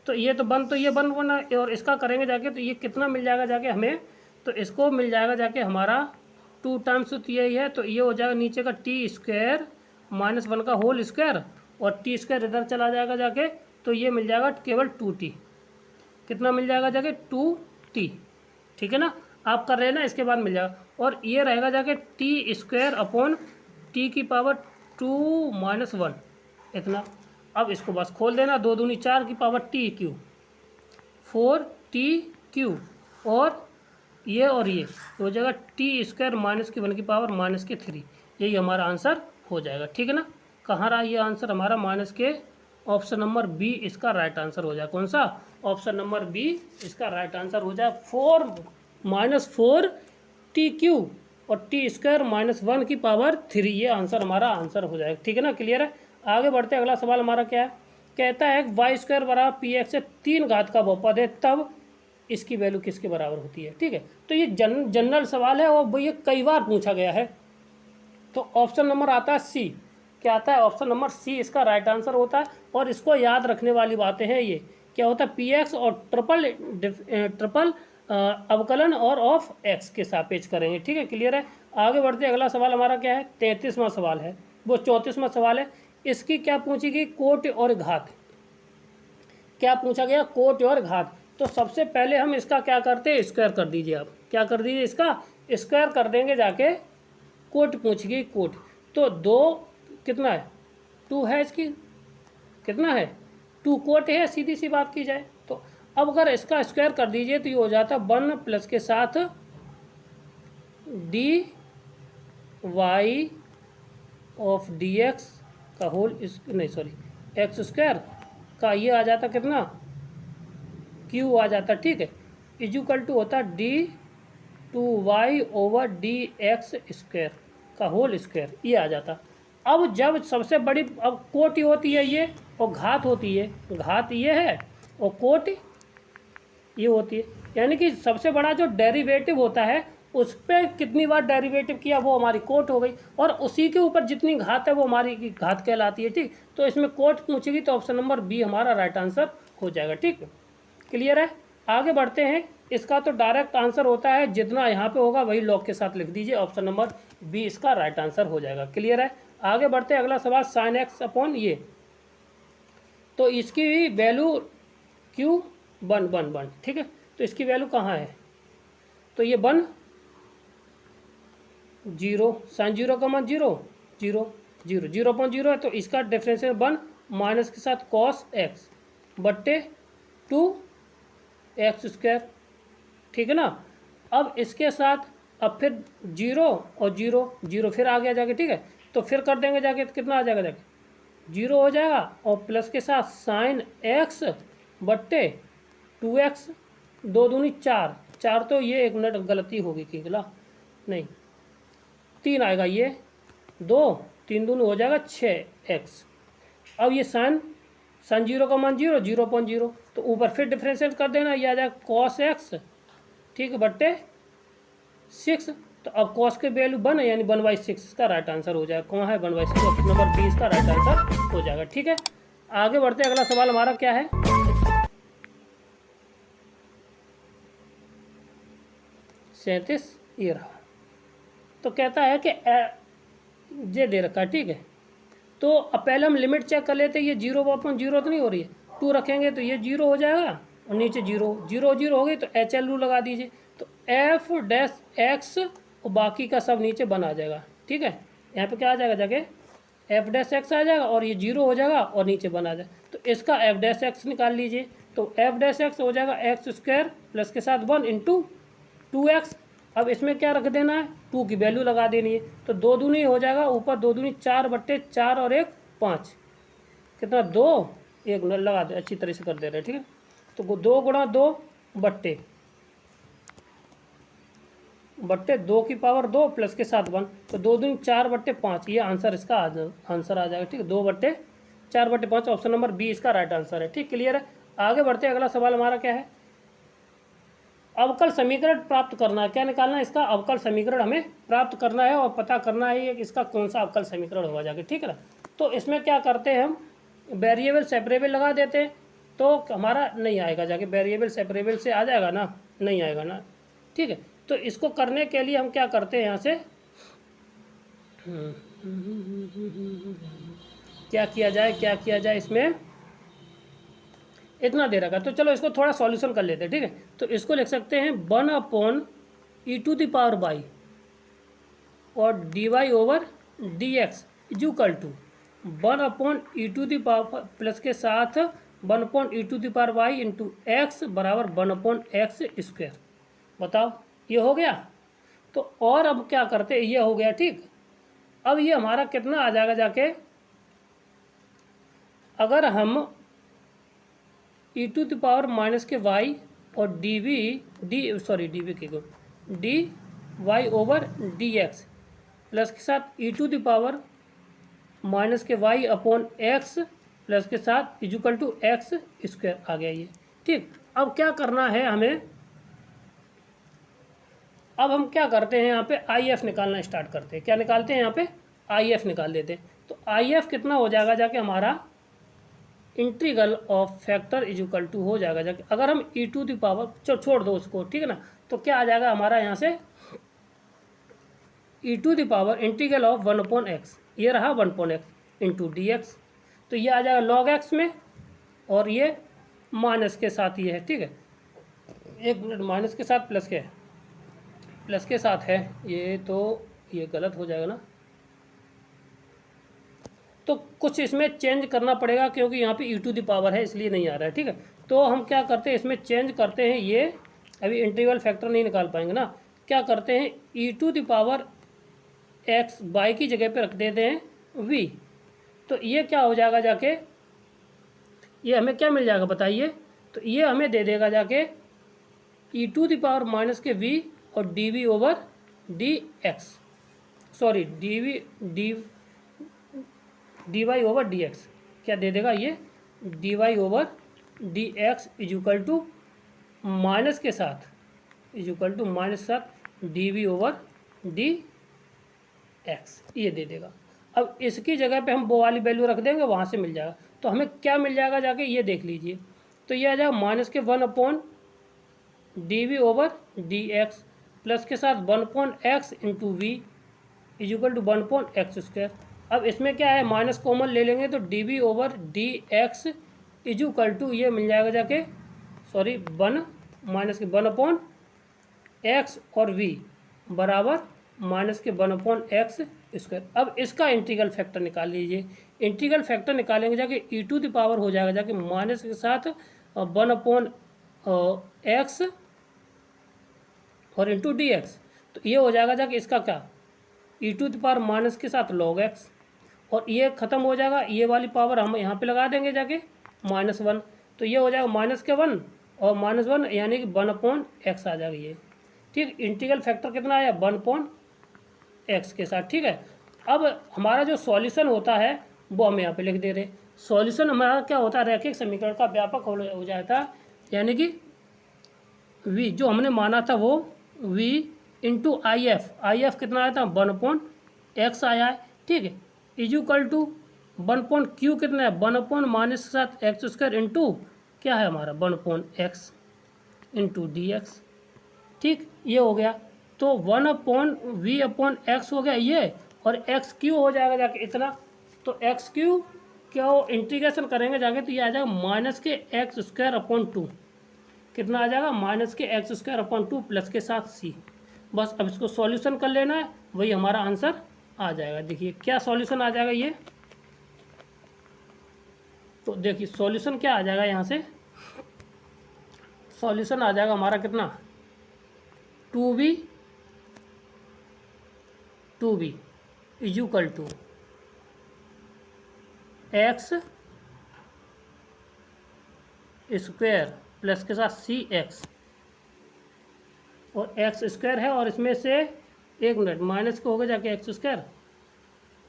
तो ये तो बन बना, और इसका करेंगे जाके तो ये कितना मिल जाएगा जाके हमें, तो इसको मिल जाएगा जाके हमारा 2 टाइम्स तो यही है, तो ये हो जाएगा नीचे का टी स्क्वायर माइनस 1 का होल स्क्वायर, और टी स्क्वायर इधर चला जाएगा जाके, तो ये मिल जाएगा केवल 2t, कितना मिल जाएगा जाके 2t, ठीक है ना, आप कर रहे हैं ना, इसके बाद मिल जाएगा, और ये रहेगा जाके टी स्क्वायर अपॉन टी की पावर 2 माइनस 1 इतना। अब इसको बस खोल देना, 2 दूनी 4 की पावर टी क्यू 4t3, और ये हो जाएगा टी स्क्वायर माइनस की 1 की पावर माइनस के 3, यही हमारा आंसर हो जाएगा, ठीक है ना। कहाँ रहा ये आंसर हमारा, माइनस के ऑप्शन नंबर बी इसका राइट आंसर हो जाए, कौन सा, ऑप्शन नंबर बी इसका राइट आंसर हो जाए, 4-4t³ और टी स्क्वायर माइनस 1 की पावर 3, ये आंसर हमारा आंसर हो जाएगा, ठीक है ना, क्लियर है। आगे बढ़ते हैं, अगला सवाल हमारा क्या है, कहता है वाई स्क्वायर बराबर पी एक्स से 3 घात का बहुपद है, तब इसकी वैल्यू किसके बराबर होती है, ठीक है। तो ये जनरल सवाल है और ये कई बार पूछा गया है, तो ऑप्शन नंबर आता है सी, क्या आता है, ऑप्शन नंबर सी इसका राइट आंसर होता है। और इसको याद रखने वाली बातें हैं, ये क्या होता है, पी एक्स और ट्रिपल अवकलन और ऑफ एक्स के सापेक्ष करेंगे, ठीक है, क्लियर है। आगे बढ़ते हैं, अगला सवाल हमारा क्या है, 33वां सवाल है, वो 34वां सवाल है। इसकी क्या पूछी गई, कोटि और घात, क्या पूछा गया, कोटि और घात। तो सबसे पहले हम इसका क्या करते हैं, स्क्वायर कर दीजिए, आप क्या कर दीजिए, इसका स्क्वायर कर देंगे जाके, कोटि पूछी गई, कोटि, तो 2 कितना है, 2 है, इसकी कितना है, 2 कोटि है, सीधी सी बात की जाए तो। अब अगर इसका स्क्वायर कर दीजिए तो ये हो जाता है 1 प्लस के साथ d y of d x का होल एक्स स्क्वायर का ये आ जाता कितना, क्यू आ जाता, ठीक है, इक्वल टू होता d2y over d x square का होल स्क्वायर, ये आ जाता। अब जब सबसे बड़ी, अब कोटि होती है ये और घात होती है, घात ये है और कोटि ये होती है, यानी कि सबसे बड़ा जो डेरिवेटिव होता है उस पर कितनी बार डेरिवेटिव किया वो हमारी कोट हो गई, और उसी के ऊपर जितनी घात है वो हमारी घात कहलाती है, ठीक। तो इसमें कोट पूछेगी तो ऑप्शन नंबर बी हमारा राइट आंसर हो जाएगा, ठीक, क्लियर है। आगे बढ़ते हैं, इसका तो डायरेक्ट आंसर होता है, जितना यहाँ पे होगा वही लॉग के साथ लिख दीजिए, ऑप्शन नंबर बी इसका राइट आंसर हो जाएगा, क्लियर है। आगे बढ़ते हैं, अगला सवाल साइन एक्स अपॉन ये, तो इसकी वैल्यू क्यू 1, ठीक है, तो इसकी वैल्यू कहाँ है, तो ये 1 0, साइन 0 का मान 0 0 0 0/0 है, तो इसका डिफरेंशियल 1 माइनस के साथ कॉस एक्स बट्टे 2 एक्स स्क्वायर, ठीक है ना। अब इसके साथ अब फिर 0 और 0 0 फिर आ गया जाके, ठीक है, तो फिर कर देंगे जाके, तो कितना आ जाएगा जाके 0 हो जाएगा, और प्लस के साथ साइन एक्स बट्टे 2x, 2 दूनी 4, तो ये 1 मिनट गलती होगी कि गला नहीं, 3 आएगा, ये 2 3 दूनी हो जाएगा 6x। अब ये साइन 0 का मान 0 0/0, तो ऊपर फिर डिफरेंशिएट कर देना, ये आ जाएगा कॉस एक्स, ठीक है, बट्टे 6, तो अब कॉस के वैल्यू 1 है, यानी 1/6 इसका राइट आंसर हो जाएगा, कौन है 1/6, ऑप्शन नंबर बी इसका राइट आंसर हो जाएगा, ठीक है। आगे बढ़ते हैं, अगला सवाल हमारा क्या है, 37 ये रहा। तो कहता है कि ये दे रखा है, ठीक है, तो अब पहले हम लिमिट चेक कर लेते हैं, ये 0/0 तो नहीं हो रही है, 2 रखेंगे तो ये 0 हो जाएगा, और नीचे 0 0 0 हो गई, तो HL रूल लगा दीजिए, तो f' और बाकी का सब नीचे बना जाएगा, ठीक है। यहाँ पे क्या आ जाएगा जाके f' आ जाएगा, और ये 0 हो जाएगा और नीचे बना जाएगा, तो इसका f' निकाल लीजिए, तो f' हो जाएगा x स्क्वायर प्लस के साथ 1 इंटू 2x अब इसमें क्या रख देना है, 2 की वैल्यू लगा देनी है। तो 2 दूनी हो जाएगा, ऊपर 2 दूनी 4/4 और 1 5, कितना 2, 1 लगा दे, अच्छी तरह से कर दे रहे हैं, ठीक है। तो 2 गुणा 2 बट्टे 2 की पावर 2 प्लस के साथ 1, तो 2 दूनी 4/5, ये आंसर इसका आंसर आ जाएगा, ठीक है। 2/4/5 ऑप्शन नंबर बी इसका राइट आंसर है, ठीक, क्लियर है। आगे बढ़ते हैं, अगला सवाल हमारा क्या है, अवकल समीकरण प्राप्त करना है। क्या निकालना है, इसका अवकल समीकरण हमें प्राप्त करना है और पता करना है कि इसका कौन सा अवकल समीकरण होगा जाके, ठीक है ना। तो इसमें क्या करते हैं, हम वेरिएबल सेपरेबल लगा देते हैं, तो हमारा नहीं आएगा जाके, वेरिएबल सेपरेबल से आ जाएगा ना, नहीं आएगा ना, ठीक है। तो इसको करने के लिए हम क्या करते हैं, यहाँ से क्या किया जाए, इसमें इतना दे रखा, तो चलो इसको थोड़ा सॉल्यूशन कर लेते हैं, ठीक है। तो इसको लिख सकते हैं 1/e⁻y और dy/dx equal to 1/e⁻ plus के साथ 1/e⁻y इंटू एक्स बराबर 1/x²। बताओ, ये हो गया। तो और अब क्या करते हैं, ये हो गया, ठीक। अब ये हमारा कितना आ जाएगा जाके, अगर हम e⁻−y और dy/dx प्लस के साथ e⁻−y/x प्लस के साथ इक्वल टू x² आ गया ये, ठीक। अब क्या करना है हमें, अब हम क्या करते हैं, यहाँ पे IF निकालना स्टार्ट करते हैं। क्या निकालते हैं, यहाँ पे IF निकाल देते हैं। तो IF कितना हो जाएगा जाके, हमारा integral of factor equal to हो जाएगा जाके, अगर हम छोड़ दो उसको, ठीक है ना। तो क्या आ जाएगा हमारा यहाँ से इंटीग्रल ऑफ 1/x, ये रहा 1/x इंटू dx, तो ये आ जाएगा log x में, और ये माइनस के साथ ये है, ठीक है। एक मिनट, माइनस के साथ प्लस के साथ है ये, तो ये गलत हो जाएगा ना, तो कुछ इसमें चेंज करना पड़ेगा, क्योंकि यहाँ पे e⁻ है इसलिए नहीं आ रहा है, ठीक है। तो हम क्या करते हैं, इसमें चेंज करते हैं, ये अभी इंटीग्रल फैक्टर नहीं निकाल पाएंगे ना, क्या करते हैं e⁻x y की जगह पे रख देते हैं v, तो ये क्या हो जाएगा जाके, ये हमें क्या मिल जाएगा बताइए, तो ये हमें दे देगा जाके e⁻−v और dy/dx, सॉरी dy/dx क्या दे देगा, ये dy/dx इक्वल टू माइनस के साथ dv/dx, ये दे देगा। अब इसकी जगह पे हम वो वाली वैल्यू रख देंगे, वहाँ से मिल जाएगा। तो हमें क्या मिल जाएगा जाके, ये देख लीजिए, तो ये आ जाएगा -1/dv/dx प्लस के साथ 1/x into we equal to 1/x²। अब इसमें क्या है, माइनस कॉमन ले लेंगे, तो dv/dx इक्वल टू ये मिल जाएगा जाके, सॉरी 1/x और v बराबर -1/x²। अब इसका इंटीग्रल फैक्टर निकाल लीजिए। इंटीग्रल फैक्टर निकालेंगे जाके e⁻ हो जाएगा जाके माइनस के साथ 1/x और इंटू dx, तो ये हो जाएगा जाके इसका क्या, e⁻ माइनस के साथ log x, और ये ख़त्म हो जाएगा, ये वाली पावर हम यहाँ पे लगा देंगे जाके -1, तो ये हो जाएगा -1 और -1 यानी कि 1/x आ जाएगा ये, ठीक। इंटीग्रल फैक्टर कितना आया, 1/x के साथ, ठीक है। अब हमारा जो सॉल्यूशन होता है वो हम यहाँ पे लिख दे रहे। सॉल्यूशन हमारा क्या होता है, रैखिक समीकरण का व्यापक हो जाता है, यानी कि v जो हमने माना था वो v इंटू IF कितना आया था, 1/x आया है, ठीक है, इक्वल टू 1/q कितना है, 1/- के साथ x² इंटू क्या है हमारा 1/x इंटू dx, ठीक, ये हो गया। तो 1/v/x हो गया ये, और x³ हो जाएगा जाके इतना, तो x³ क्या हो, इंटीग्रेशन करेंगे जाके तो ये आ जाएगा -x² कितना आ जाएगा, -x² प्लस के साथ c। बस अब इसको सॉल्यूशन कर लेना है, वही हमारा आंसर आ जाएगा। देखिए क्या सॉल्यूशन आ जाएगा ये, तो देखिए सॉल्यूशन क्या आ जाएगा, यहाँ से सॉल्यूशन आ जाएगा हमारा कितना 2v 2b equal to x square plus के साथ सी एक्स, और एक्स स्क्वायर है और इसमें से 1 मिनट माइनस को होगा जाके एक्स स्क्वायर,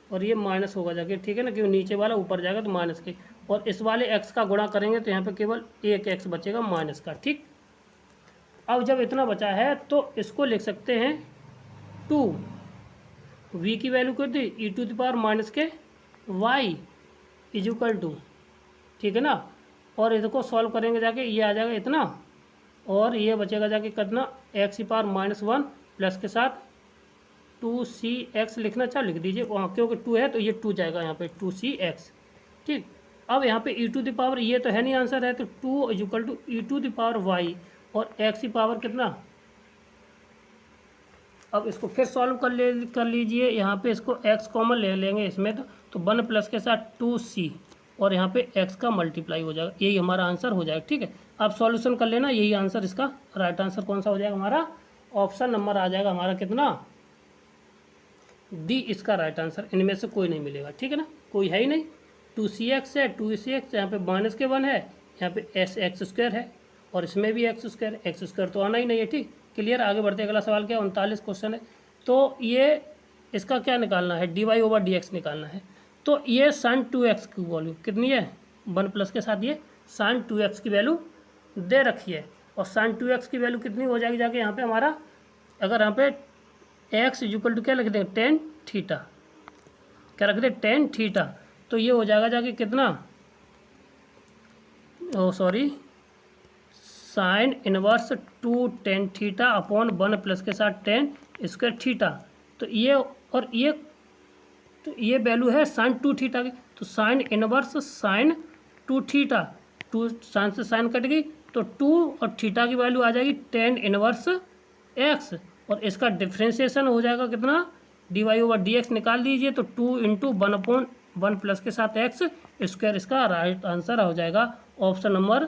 और ये माइनस होगा जाके, ठीक है ना, क्योंकि नीचे वाला ऊपर जाएगा तो माइनस के, और इस वाले एक्स का गुणा करेंगे तो यहाँ पे केवल एक एक्स बचेगा माइनस का। ठीक, अब जब इतना बचा है तो इसको लिख सकते हैं 2v की वैल्यू कर दी e⁻ के y इक्वल टू, ठीक है ना, और इसको सॉल्व करेंगे जाके ये आ जाएगा इतना, और ये बचेगा जाके कितना x⁻−1 प्लस के साथ 2cx लिखना चाह लिख दीजिए वहाँ, क्योंकि 2 है तो ये 2 जाएगा यहाँ पे 2cx। ठीक, अब यहाँ पे e⁻, ये तो है नहीं आंसर है, तो 2 इक्वल टू e⁻y और x की पावर कितना। अब इसको फिर सॉल्व कर लीजिए, यहाँ पे इसको x कॉमन ले लेंगे इसमें, तो 1 प्लस के साथ 2c और यहाँ पे x का मल्टीप्लाई हो जाएगा, यही हमारा आंसर हो जाएगा। ठीक है, अब सॉल्यूशन कर लेना, यही आंसर इसका राइट आंसर कौन सा हो जाएगा हमारा, ऑप्शन नंबर आ जाएगा हमारा कितना, डी इसका राइट आंसर, इनमें से कोई नहीं मिलेगा। ठीक है ना, कोई है ही नहीं, 2cx है, 2cx यहाँ पे -1 है, यहाँ पे x स्क्वायर है, और इसमें भी x स्क्वायर तो आना ही नहीं है। ठीक, क्लियर, आगे बढ़ते अगला सवाल क्या 39 क्वेश्चन है, तो ये इसका क्या निकालना है, dy/dx निकालना है। तो ये sin 2x की वैल्यू कितनी है, 1 प्लस के साथ ये sin 2x की वैल्यू दे रखी है, और sin 2x की वैल्यू कितनी हो जाएगी जाके यहाँ पे हमारा, अगर यहाँ पे x इक्वल टू क्या लिख देंगे tan थीटा, क्या रख दे tan थीटा, तो ये हो जाएगा जाके कितना, sin inverse 2 tan theta upon 1 plus के साथ tan स्क्वायर थीटा, तो ये और ये, तो ये वैल्यू है sin 2 थीटा की, तो sin inverse sin 2 theta, 2 sin से sin कट गई तो 2 और थीटा की वैल्यू आ जाएगी tan इनवर्स x, और इसका डिफ्रेंशिएशन हो जाएगा कितना, dy/dx निकाल दीजिए, तो 2 इंटू 1/1 प्लस के साथ x स्क्वायर, इसका राइट आंसर हो जाएगा ऑप्शन नंबर,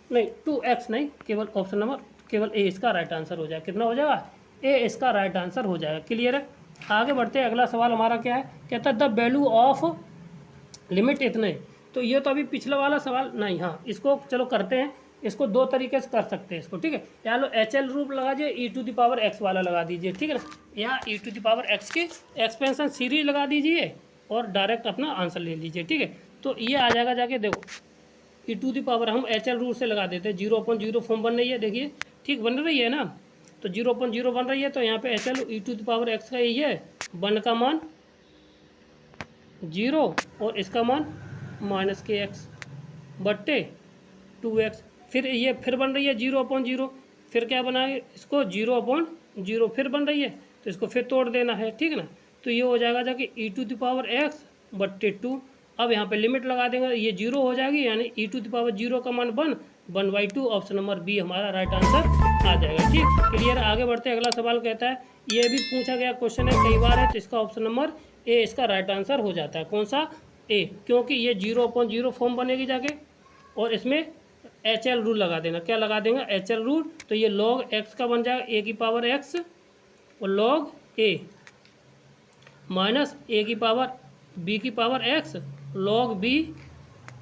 नहीं 2x नहीं, केवल ऑप्शन नंबर केवल ए इसका राइट आंसर हो जाएगा, कितना हो जाएगा, ए इसका राइट आंसर हो जाएगा। क्लियर है, आगे बढ़ते हैं, अगला सवाल हमारा क्या है, कहता है द वैल्यू ऑफ लिमिट इतने, तो ये तो अभी पिछला वाला सवाल नहीं, हाँ इसको चलो करते हैं, इसको दो तरीके से कर सकते हैं इसको। ठीक है, या लो HL रूप लगा दीजिए, e⁻x वाला लगा दीजिए, ठीक है ना, या e⁻x की एक्सपेंशन सीरीज लगा दीजिए और डायरेक्ट अपना आंसर ले लीजिए। ठीक है, तो ये आ जाएगा जाके देखो e⁻, हम HL रूल से लगा देते हैं, 0/0 फॉर्म बन रही है, देखिए ठीक बन रही है ना, तो 0/0 बन रही है, तो यहाँ पे HL e⁻x का यही है, 1 का मान 0 और इसका मान -kx बट्टे 2x, फिर ये फिर बन रही है 0/0, फिर क्या बना है इसको 0/0 फिर बन रही है, तो इसको फिर तोड़ देना है। ठीक है ना, तो ये हो जाएगा जाके e⁻x बट्टे 2, अब यहाँ पे लिमिट लगा देंगे, ये 0 हो जाएगी, यानी e⁻0 का मान 1/2, ऑप्शन नंबर बी हमारा राइट आंसर आ जाएगा। ठीक, क्लियर, आगे बढ़ते अगला सवाल कहता है, ये भी पूछा गया क्वेश्चन है कई बार है, तो इसका ऑप्शन नंबर ए इसका राइट आंसर हो जाता है, कौन सा, ए, क्योंकि ये 0/0 फॉर्म बनेगी जाके, और इसमें HL रूल लगा देना, क्या लगा देंगे HL रूल, तो ये log x का बन जाएगा a⁻x और log a minus a⁻x log b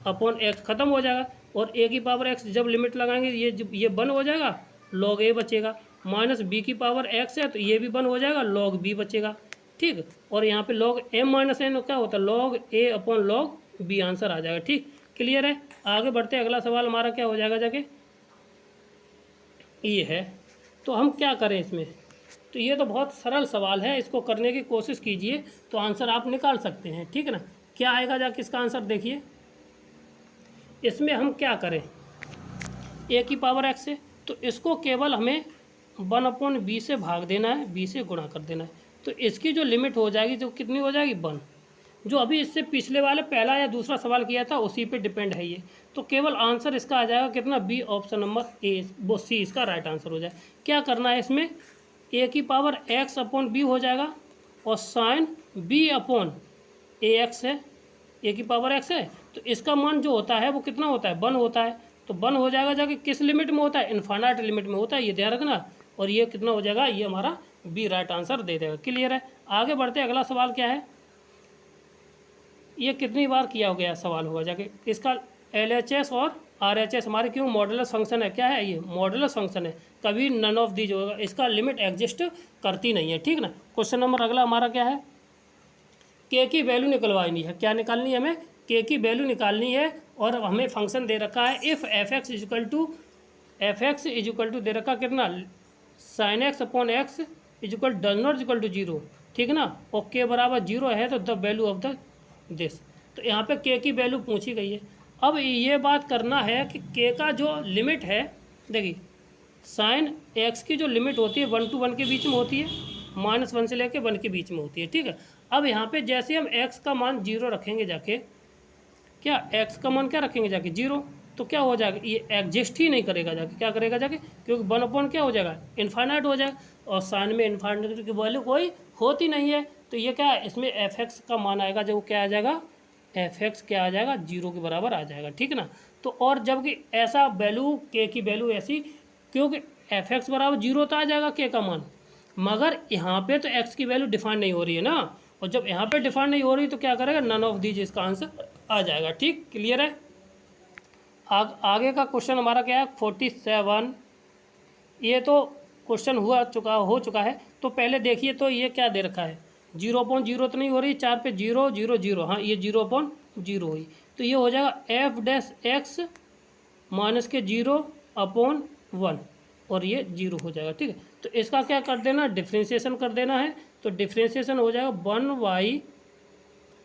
upon x खत्म हो जाएगा, और a⁻x जब लिमिट लगाएंगे ये 1 हो जाएगा, log a बचेगा, माइनस b⁻x है तो ये भी 1 हो जाएगा, log b बचेगा। ठीक, और यहाँ पे log m-n क्या होता है, log a upon log b answer आ जाएगा। ठीक, क्लियर है, आगे बढ़ते अगला सवाल हमारा क्या हो जाएगा जाके, ये है, तो हम क्या करें इसमें, तो ये तो बहुत सरल सवाल है, इसको करने की कोशिश कीजिए तो आंसर आप निकाल सकते हैं। ठीक है ना, क्या आएगा जाके इसका आंसर देखिए, इसमें हम क्या करें, a⁻x है, तो इसको केवल हमें 1/b से भाग देना है, b से गुणा कर देना है, तो इसकी जो लिमिट हो जाएगी जो कितनी हो जाएगी 1, जो अभी इससे पिछले वाले पहला या दूसरा सवाल किया था उसी पे डिपेंड है ये, तो केवल आंसर इसका आ जाएगा कितना, बी, ऑप्शन नंबर ए, वो सी इसका राइट आंसर हो जाए। क्या करना है इसमें, a⁻x अपॉन b हो जाएगा, और साइन b अपॉन ax है, a⁻x है, तो इसका मान जो होता है वो कितना होता है, 1 होता है, तो 1 हो जाएगा जाके किस लिमिट में होता है, इनफाइनाइट लिमिट में होता है, ये ध्यान रखना, और ये कितना हो जाएगा, ये हमारा बी राइट आंसर दे देगा। क्लियर है। आगे बढ़ते अगला सवाल क्या है, ये कितनी बार किया हो गया सवाल हुआ जाके, इसका LHS और RHS हमारे क्यों मॉडुलस फंक्शन है, क्या है ये मॉडुलस फंक्शन है, कभी नन ऑफ दीज होगा, इसका लिमिट एग्जिस्ट करती नहीं है। ठीक ना। क्वेश्चन नंबर अगला हमारा क्या है, के की वैल्यू निकलवानी है, क्या निकालनी है हमें, के की वैल्यू निकालनी है और हमें फंक्शन दे रखा है if f x is equal to दे रखा कितना sin x upon x is equal does not is equal to zero. ठीक ना। और के बराबर जीरो है तो the value of the this, तो यहाँ पे के की वैल्यू पूछी गई है। अब ये बात करना है कि के का जो लिमिट है, देखिए साइन एक्स की जो लिमिट होती है 1 to 1 के बीच में होती है, -1 से लेके 1 के बीच में होती है। ठीक है। अब यहाँ पे जैसे हम x का मान 0 रखेंगे जाके, क्या x का मान क्या रखेंगे जाके 0, तो क्या हो जाएगा, ये एग्जिस्ट ही नहीं करेगा जाके, क्या करेगा जाके, क्योंकि 1 क्या हो जाएगा, इन्फाइनाइट हो जाएगा, और साइन में इन्फाइनाइट की वैल्यू कोई होती नहीं है, तो ये क्या है, इसमें एफ एक्स का मान आएगा जो क्या आ जाएगा, एफ एक्स क्या आ जाएगा, 0 के बराबर आ जाएगा। ठीक ना। तो और जबकि ऐसा वैल्यू के की वैल्यू ऐसी, क्योंकि एफ एक्स बराबर 0 तो आ जाएगा के का मान, मगर यहाँ पे तो एक्स की वैल्यू डिफाइन नहीं हो रही है ना, और जब यहाँ पे डिफाइन नहीं हो रही तो क्या करेगा, नन ऑफ दीज इसका आंसर आ जाएगा। ठीक, क्लियर है। आगे का क्वेश्चन हमारा क्या है 47, ये तो क्वेश्चन हो चुका है। तो पहले देखिए तो ये क्या दे रखा है, 0/0 तो नहीं हो रही, 4 पे 0 0 0, हाँ ये 0/0 हुई, तो ये हो जाएगा f' माइनस के 0/1 और ये 0 हो जाएगा। ठीक है। तो इसका क्या कर देना, डिफ्रेंशिएशन कर देना है, तो डिफ्रेंशिएशन हो जाएगा 1y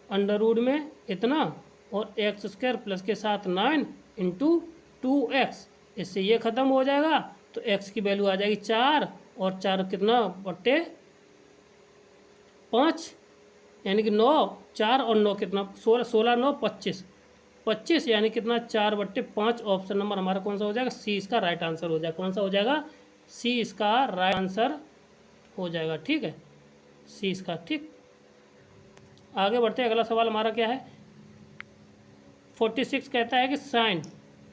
अंडर रूट में इतना और x² प्लस के साथ 9 इंटू 2x, इससे ये ख़त्म हो जाएगा, तो x की वैल्यू आ जाएगी 4 और 4 कितना बट्टे 5, यानी कि 9, 4 और 9 कितना 16, 16 9 25, 25 यानी कितना 4/5। ऑप्शन नंबर हमारा कौन सा हो जाएगा, सी इसका राइट आंसर हो जाएगा। कौन सा हो जाएगा, सी इसका राइट आंसर हो जाएगा। ठीक है, सी इसका। ठीक, आगे बढ़ते हैं। अगला सवाल हमारा क्या है 46, कहता है कि साइन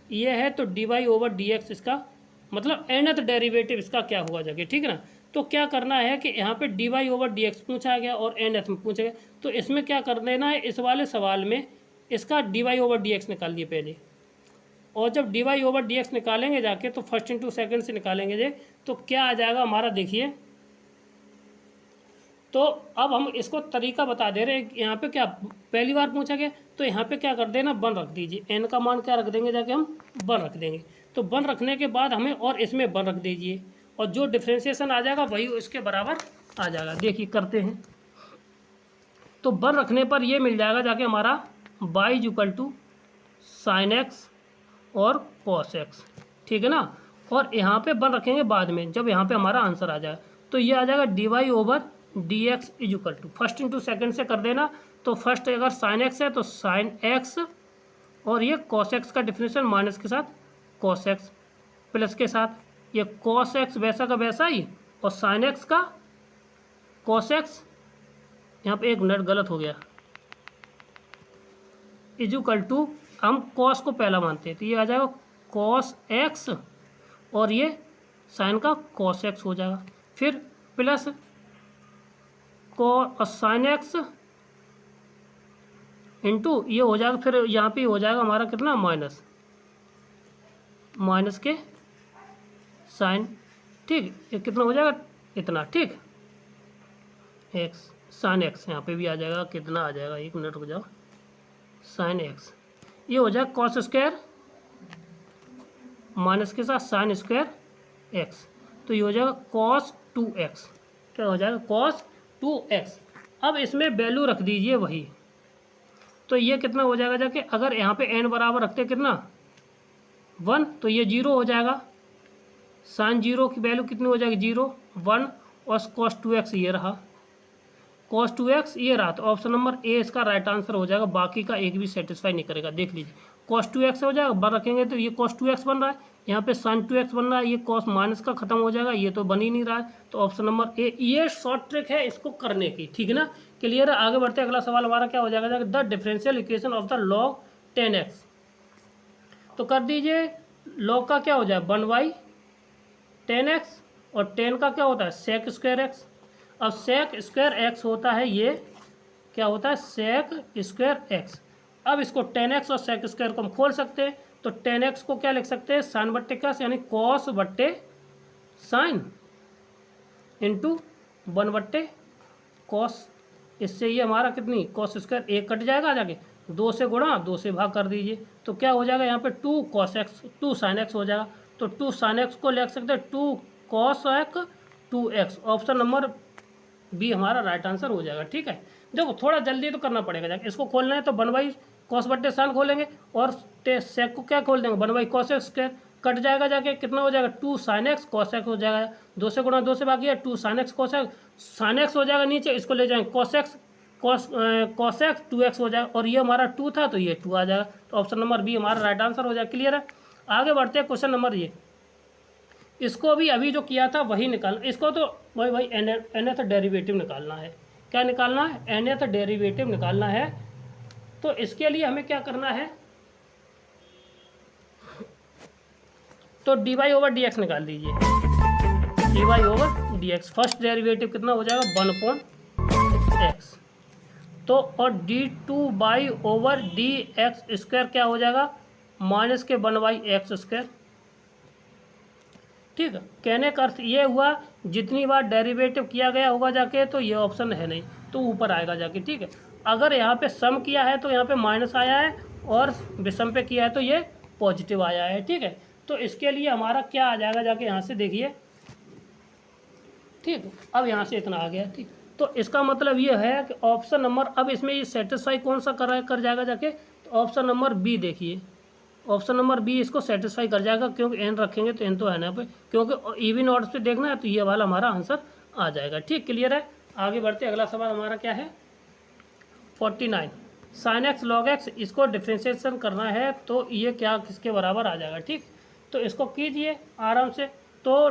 ये है तो dy/dx इसका मतलब nth डेरिवेटिव इसका क्या हुआ जाके। ठीक है ना। तो क्या करना है कि यहाँ पे dy/dx पूछा गया और nth में पूछा गया, तो इसमें क्या कर देना है, इस वाले सवाल में इसका dy/dx निकाल दिए पहले, और जब dy/dx निकालेंगे जाके तो फर्स्ट इंटू सेकेंड से निकालेंगे जे, तो क्या आ जाएगा हमारा, देखिए तो अब हम इसको तरीका बता दे रहे हैं। यहाँ पे क्या पहली बार पूछा गया, तो यहाँ पे क्या कर देना, 1 रख दीजिए, n का मान क्या रख देंगे जाके, हम 1 रख देंगे, तो 1 रखने के बाद हमें और इसमें 1 रख दीजिए, और जो डिफ्रेंशिएशन आ जाएगा वही इसके बराबर आ जाएगा। देखिए करते हैं, तो 1 रखने पर ये मिल जाएगा जाके हमारा y sin x और cos x। ठीक है ना। और यहाँ पे 1 रखेंगे बाद में, जब यहाँ पे हमारा आंसर आ जाएगा, तो ये आ जाएगा dy/dx equal to first into second से कर देना, तो फर्स्ट अगर साइन एक्स है तो साइन एक्स और ये कॉस एक्स का डिफरेंशियल माइनस के साथ कॉस एक्स प्लस के साथ ये कॉस एक्स वैसा का वैसा ही और साइन एक्स का कॉस एक्स, यहाँ पे एक मिनट गलत हो गया, इक्वल टू हम कॉस को पहला मानते हैं तो ये आ जाएगा कॉस एक्स और ये साइन का कॉस एक्स हो जाएगा, फिर प्लस साइन एक्स इंटू ये हो जाएगा, फिर यहाँ पे हो जाएगा हमारा कितना माइनस के साइन। ठीक, ये कितना हो जाएगा इतना। ठीक, एक्स साइन एक्स यहाँ पे भी आ जाएगा, कितना आ जाएगा, एक मिनट रुक जाओ, साइन एक्स ये हो जाएगा कॉस स्क्वायर माइनस के साथ साइन स्क्वायर एक्स, तो ये हो जाएगा कॉस 2x। क्या हो जाएगा, कॉस 2x। अब इसमें वैल्यू रख दीजिए वही, तो ये कितना हो जाएगा जाके, अगर यहाँ पे n बराबर रखते कितना 1, तो ये 0 हो जाएगा, साइन 0 की वैल्यू कितनी हो जाएगी 0 1 और कॉस 2x ये रहा, कॉस 2x ये रहा, तो ऑप्शन नंबर ए इसका राइट आंसर हो जाएगा, बाकी का एक भी सेटिस्फाई नहीं करेगा। देख लीजिए कॉस 2x हो जाएगा, 1 रखेंगे तो ये कॉस 2x बन रहा है, यहाँ पे साइन 2x बन रहा है, ये कॉस माइनस का खत्म हो जाएगा, ये तो बन ही नहीं रहा है, तो ऑप्शन नंबर ए, ये शॉर्ट ट्रिक है इसको करने की। ठीक है ना, क्लियर है। आगे बढ़ते अगला सवाल हमारा क्या हो जाएगा, the differential equation of the log 10x, तो कर दीजिए log का क्या हो जाए 1/10x और 10 का क्या होता है sec² x, अब सेक स्क्वायर एक्स होता है, ये क्या होता है, सेक स्क्वायर एक्स। अब इसको 10x और सेक स्क्वायर को हम खोल सकते हैं, तो 10x को क्या लिख सकते हैं, साइन बट्टे कस यानी कॉस बट्टे साइन इंटू 1 बट्टे कॉस। इससे ये हमारा कितनी कॉस स्क्वायर, एक कट जाएगा जाके, 2 से गुणा 2 से भाग कर दीजिए, तो क्या हो जाएगा यहाँ पे 2 कॉस एक्स 2 साइन एक्स हो जाएगा। तो 2 साइन एक्स को लिख सकते हैं 2 cos x 2x। Option number B हमारा राइट आंसर हो जाएगा। ठीक है, देखो थोड़ा जल्दी तो करना पड़ेगा, जाके इसको खोलना है तो 1 कॉस बट्टे साइन खोलेंगे और सेक को क्या खोल देंगे 1 कॉस एक्स स्क्वायर, कट जाएगा जाके, कितना हो जाएगा 2 साइन एक्स कॉस एक्स हो जाएगा, 2 से गुणा 2 से बाकी है 2 sine x cos x, sine x हो जाएगा नीचे, इसको ले जाएंगे cos x cos x 2x हो जाएगा, और ये हमारा 2 था तो ये 2 आ जाएगा। तो ऑप्शन नंबर बी हमारा राइट आंसर हो जाएगा। क्लियर है, आगे बढ़ते हैं क्वेश्चन नंबर ये, इसको भी अभी जो किया था वही निकालना, इसको तो वही nth डेरिवेटिव निकालना है। क्या निकालना है, nth डेरिवेटिव निकालना है। तो इसके लिए हमें क्या करना है, तो dy ओवर dx निकाल दीजिए, dy over dx। First derivative कितना हो जाएगा 1/x, तो और d2 ओवर dx स्क्वायर क्या हो जाएगा माइनस के 1/x स्क्वायर। ठीक है, कहने का अर्थ ये हुआ जितनी बार डेरिवेटिव किया गया होगा जाके तो ये ऑप्शन है नहीं, तो ऊपर आएगा जाके। ठीक है, अगर यहाँ पे सम किया है तो यहाँ पे माइनस आया है, और विषम पे किया है तो ये पॉजिटिव आया है। ठीक है, तो इसके लिए हमारा क्या आ जाएगा जाके, यहाँ से देखिए। ठीक, अब यहाँ से इतना आ गया। ठीक, तो इसका मतलब ये है कि ऑप्शन नंबर, अब इसमें ये सेटिस्फाई कौन सा कर जाएगा जाके, तो ऑप्शन नंबर बी देखिए, ऑप्शन नंबर बी इसको सेटिस्फाई कर जाएगा, क्योंकि एन रखेंगे तो एन तो है ना पे, क्योंकि इवन ऑड्स पे देखना है तो ये वाला हमारा आंसर आ जाएगा। ठीक, क्लियर है, आगे बढ़ते, अगला सवाल हमारा क्या है 49, साइन एक्स लॉग एक्स, इसको डिफ्रेंशिएशन करना है तो ये क्या किसके बराबर आ जाएगा। ठीक, तो इसको कीजिए आराम से, तो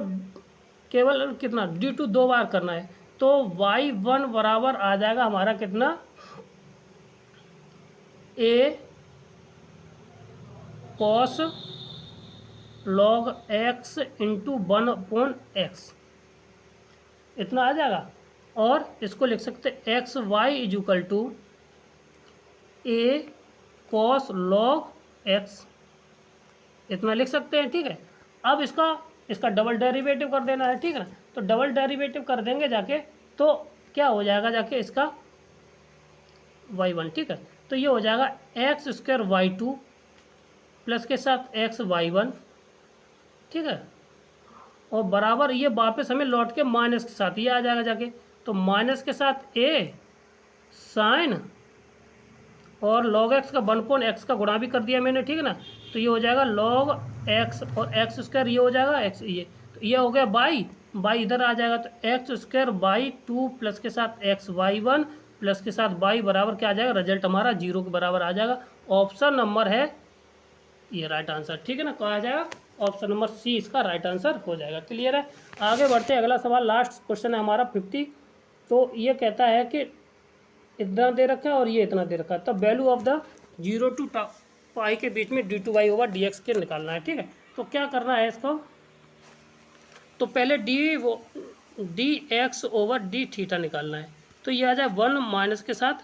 केवल कितना d2 2 बार करना है, तो y1 बराबर आ जाएगा हमारा कितना a cos log x into 1/x, इतना आ जाएगा। और इसको लिख सकते हैं x y equal to a cos log x, इतना लिख सकते हैं। ठीक है, अब इसका डबल डेरिवेटिव कर देना है। ठीक है ना, तो डबल डेरिवेटिव कर देंगे जाके, तो क्या हो जाएगा जाके इसका y1। ठीक है, तो ये हो जाएगा एक्स स्क्वायर y2 प्लस के साथ एक्स y1। ठीक है, और बराबर ये वापस हमें लौट के माइनस के साथ ये आ जाएगा जाके, तो माइनस के साथ a साइन और लॉग एक्स का 1/x का गुणा भी कर दिया मैंने। ठीक है ना, तो ये हो जाएगा लॉग एक्स और एक्स स्क्वायर, ये हो जाएगा एक्स, ये तो ये हो गया बाई इधर आ जाएगा, तो एक्स स्क्वायर बाई 2 प्लस के साथ एक्स y1 प्लस के साथ y बराबर क्या आ जाएगा, रिजल्ट हमारा 0 के बराबर आ जाएगा। ऑप्शन नंबर है ये राइट आंसर। ठीक है ना, कहा जाएगा ऑप्शन नंबर सी इसका राइट आंसर हो जाएगा। क्लियर है, आगे बढ़ते हैं, अगला सवाल लास्ट क्वेश्चन है हमारा 50। तो ये कहता है कि इतना दे रखा है और ये इतना दे रखा है, तब वैल्यू ऑफ द 0 to पाई के बीच में d2y ओवर dx के निकालना है। ठीक है, तो क्या करना है इसको, तो पहले dx ओवर d थीटा निकालना है, तो ये आ जाए 1 माइनस के साथ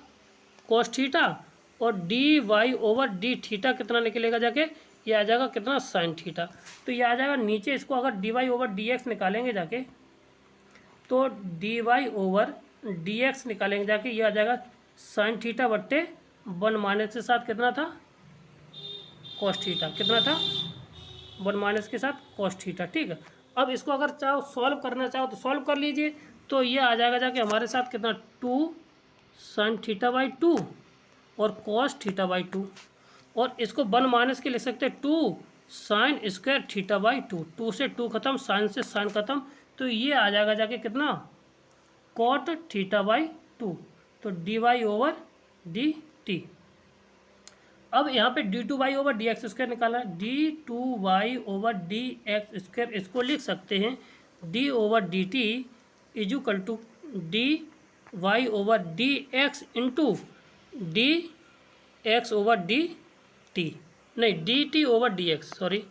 cos थीटा, और dy ओवर d थीटा कितना निकलेगा जाके, ये आ जाएगा कितना sin थीटा, तो ये आ जाएगा नीचे। इसको अगर dy ओवर dx निकालेंगे जाके, तो dy ओवर dx निकालेंगे जाके, ये आ जाएगा sin थीटा बट्टे 1 माइनस के साथ कितना था cos थीटा, कितना था 1 माइनस के साथ cos थीटा। ठीक है, अब इसको अगर चाहो सॉल्व करना चाहो तो सॉल्व कर लीजिए, तो ये आ जाएगा जाके हमारे साथ कितना 2 sin थीटा बाई 2 और cos थीटा बाई 2, और इसको 1 माइनस के लिख सकते हैं 2 sin स्क्वायर थीटा बाई 2, 2 से 2 खत्म, sin से sin खत्म, तो ये आ जाएगा जाके कितना cot थीटा बाई 2, तो dy ओवर dt। अब यहाँ पे d2y ओवर dx स्क्वायर निकालना है, d2y ओवर dx स्क्वायर, इसको लिख सकते हैं d over dt equal to dy over dx into dx over dt, नहीं dt over dx, sorry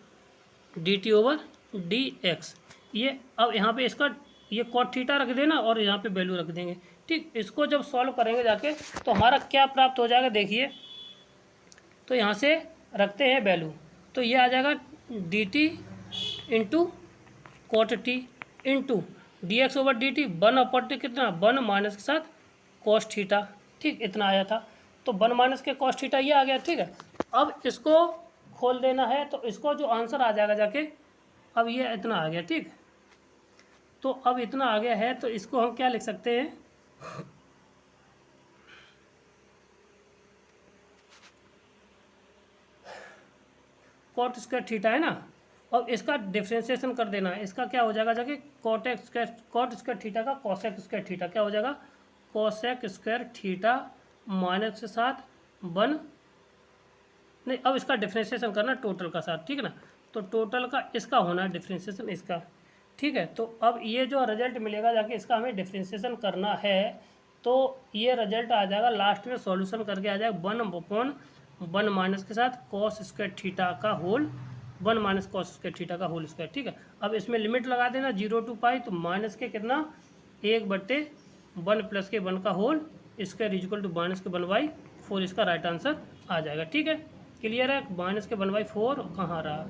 dt over dx। ये अब यहाँ पे इसका ये cot थीटा रख देना और यहाँ पे वैल्यू रख देंगे, ठीक। इसको जब सॉल्व करेंगे जाके तो हमारा क्या प्राप्त हो जाएगा देखिए, तो यहाँ से रखते हैं वैल्यू, तो ये आ जाएगा dt into cot t into d x over d t, 1/t कितना 1 माइनस के साथ कॉस थीटा, ठीक। इतना आया था, तो 1 माइनस के कॉस थीटा ये आ गया, ठीक है। अब इसको खोल देना है, तो इसको जो आंसर आ जाएगा जाके, अब ये इतना आ गया, ठीक। तो अब इतना आ गया है, तो इसको हम क्या लिख सकते हैं, कॉट स्क्वायर थीटा है ना, और इसका डिफ्रेंशिएशन कर देना है। इसका क्या हो जाएगा जाके कॉट स्क्वायर थीटा का कॉसेक स्क्वायर थीटा क्या हो जाएगा, कॉसेक स्क्वायर थीटा माइनस के साथ 1, नहीं अब इसका डिफ्रेंशिएशन करना टोटल का साथ, ठीक है ना। तो टोटल का इसका होना है डिफ्रेंशिएशन इसका, ठीक है। तो अब ये जो रिजल्ट मिलेगा जाके इसका हमें डिफ्रेंशिएशन करना है, तो ये रिजल्ट आ जाएगा लास्ट में सॉल्यूशन करके आ जाएगा 1/1 माइनस के साथ कॉस स्क्वायर थीटा का whole 1 minus cos square theta का होल स्क्वायर, ठीक है। अब इसमें लिमिट लगा देना 0 to पाई, तो माइनस के कितना 1/1 प्लस के 1 का whole square equal to minus के 1/4, इसका राइट आंसर आ जाएगा, ठीक है। क्लियर है, माइनस के 1/4 कहाँ रहा,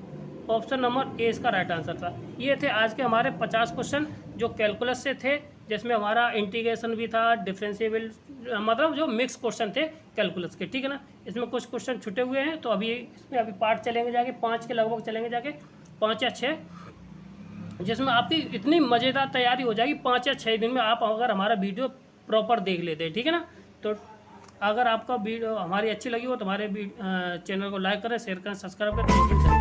ऑप्शन नंबर ए इसका राइट आंसर था। ये थे आज के हमारे 50 क्वेश्चन जो कैलकुलस से थे, जिसमें हमारा इंटीग्रेशन भी था, डिफरेंशिएबल, मतलब जो मिक्स क्वेश्चन थे कैलकुलस के, ठीक है ना। इसमें कुछ क्वेश्चन छुटे हुए हैं, तो अभी इसमें अभी पार्ट चलेंगे जाके 5 के लगभग चलेंगे जाके, 5 या 6, जिसमें आपकी इतनी मज़ेदार तैयारी हो जाएगी 5 या 6 दिन में, आप अगर हमारा वीडियो प्रॉपर देख लेते हैं, ठीक है ना। तो अगर आपका वीडियो हमारी अच्छी लगी हो तो हमारे चैनल को लाइक करें, शेयर करें, सब्सक्राइब करें।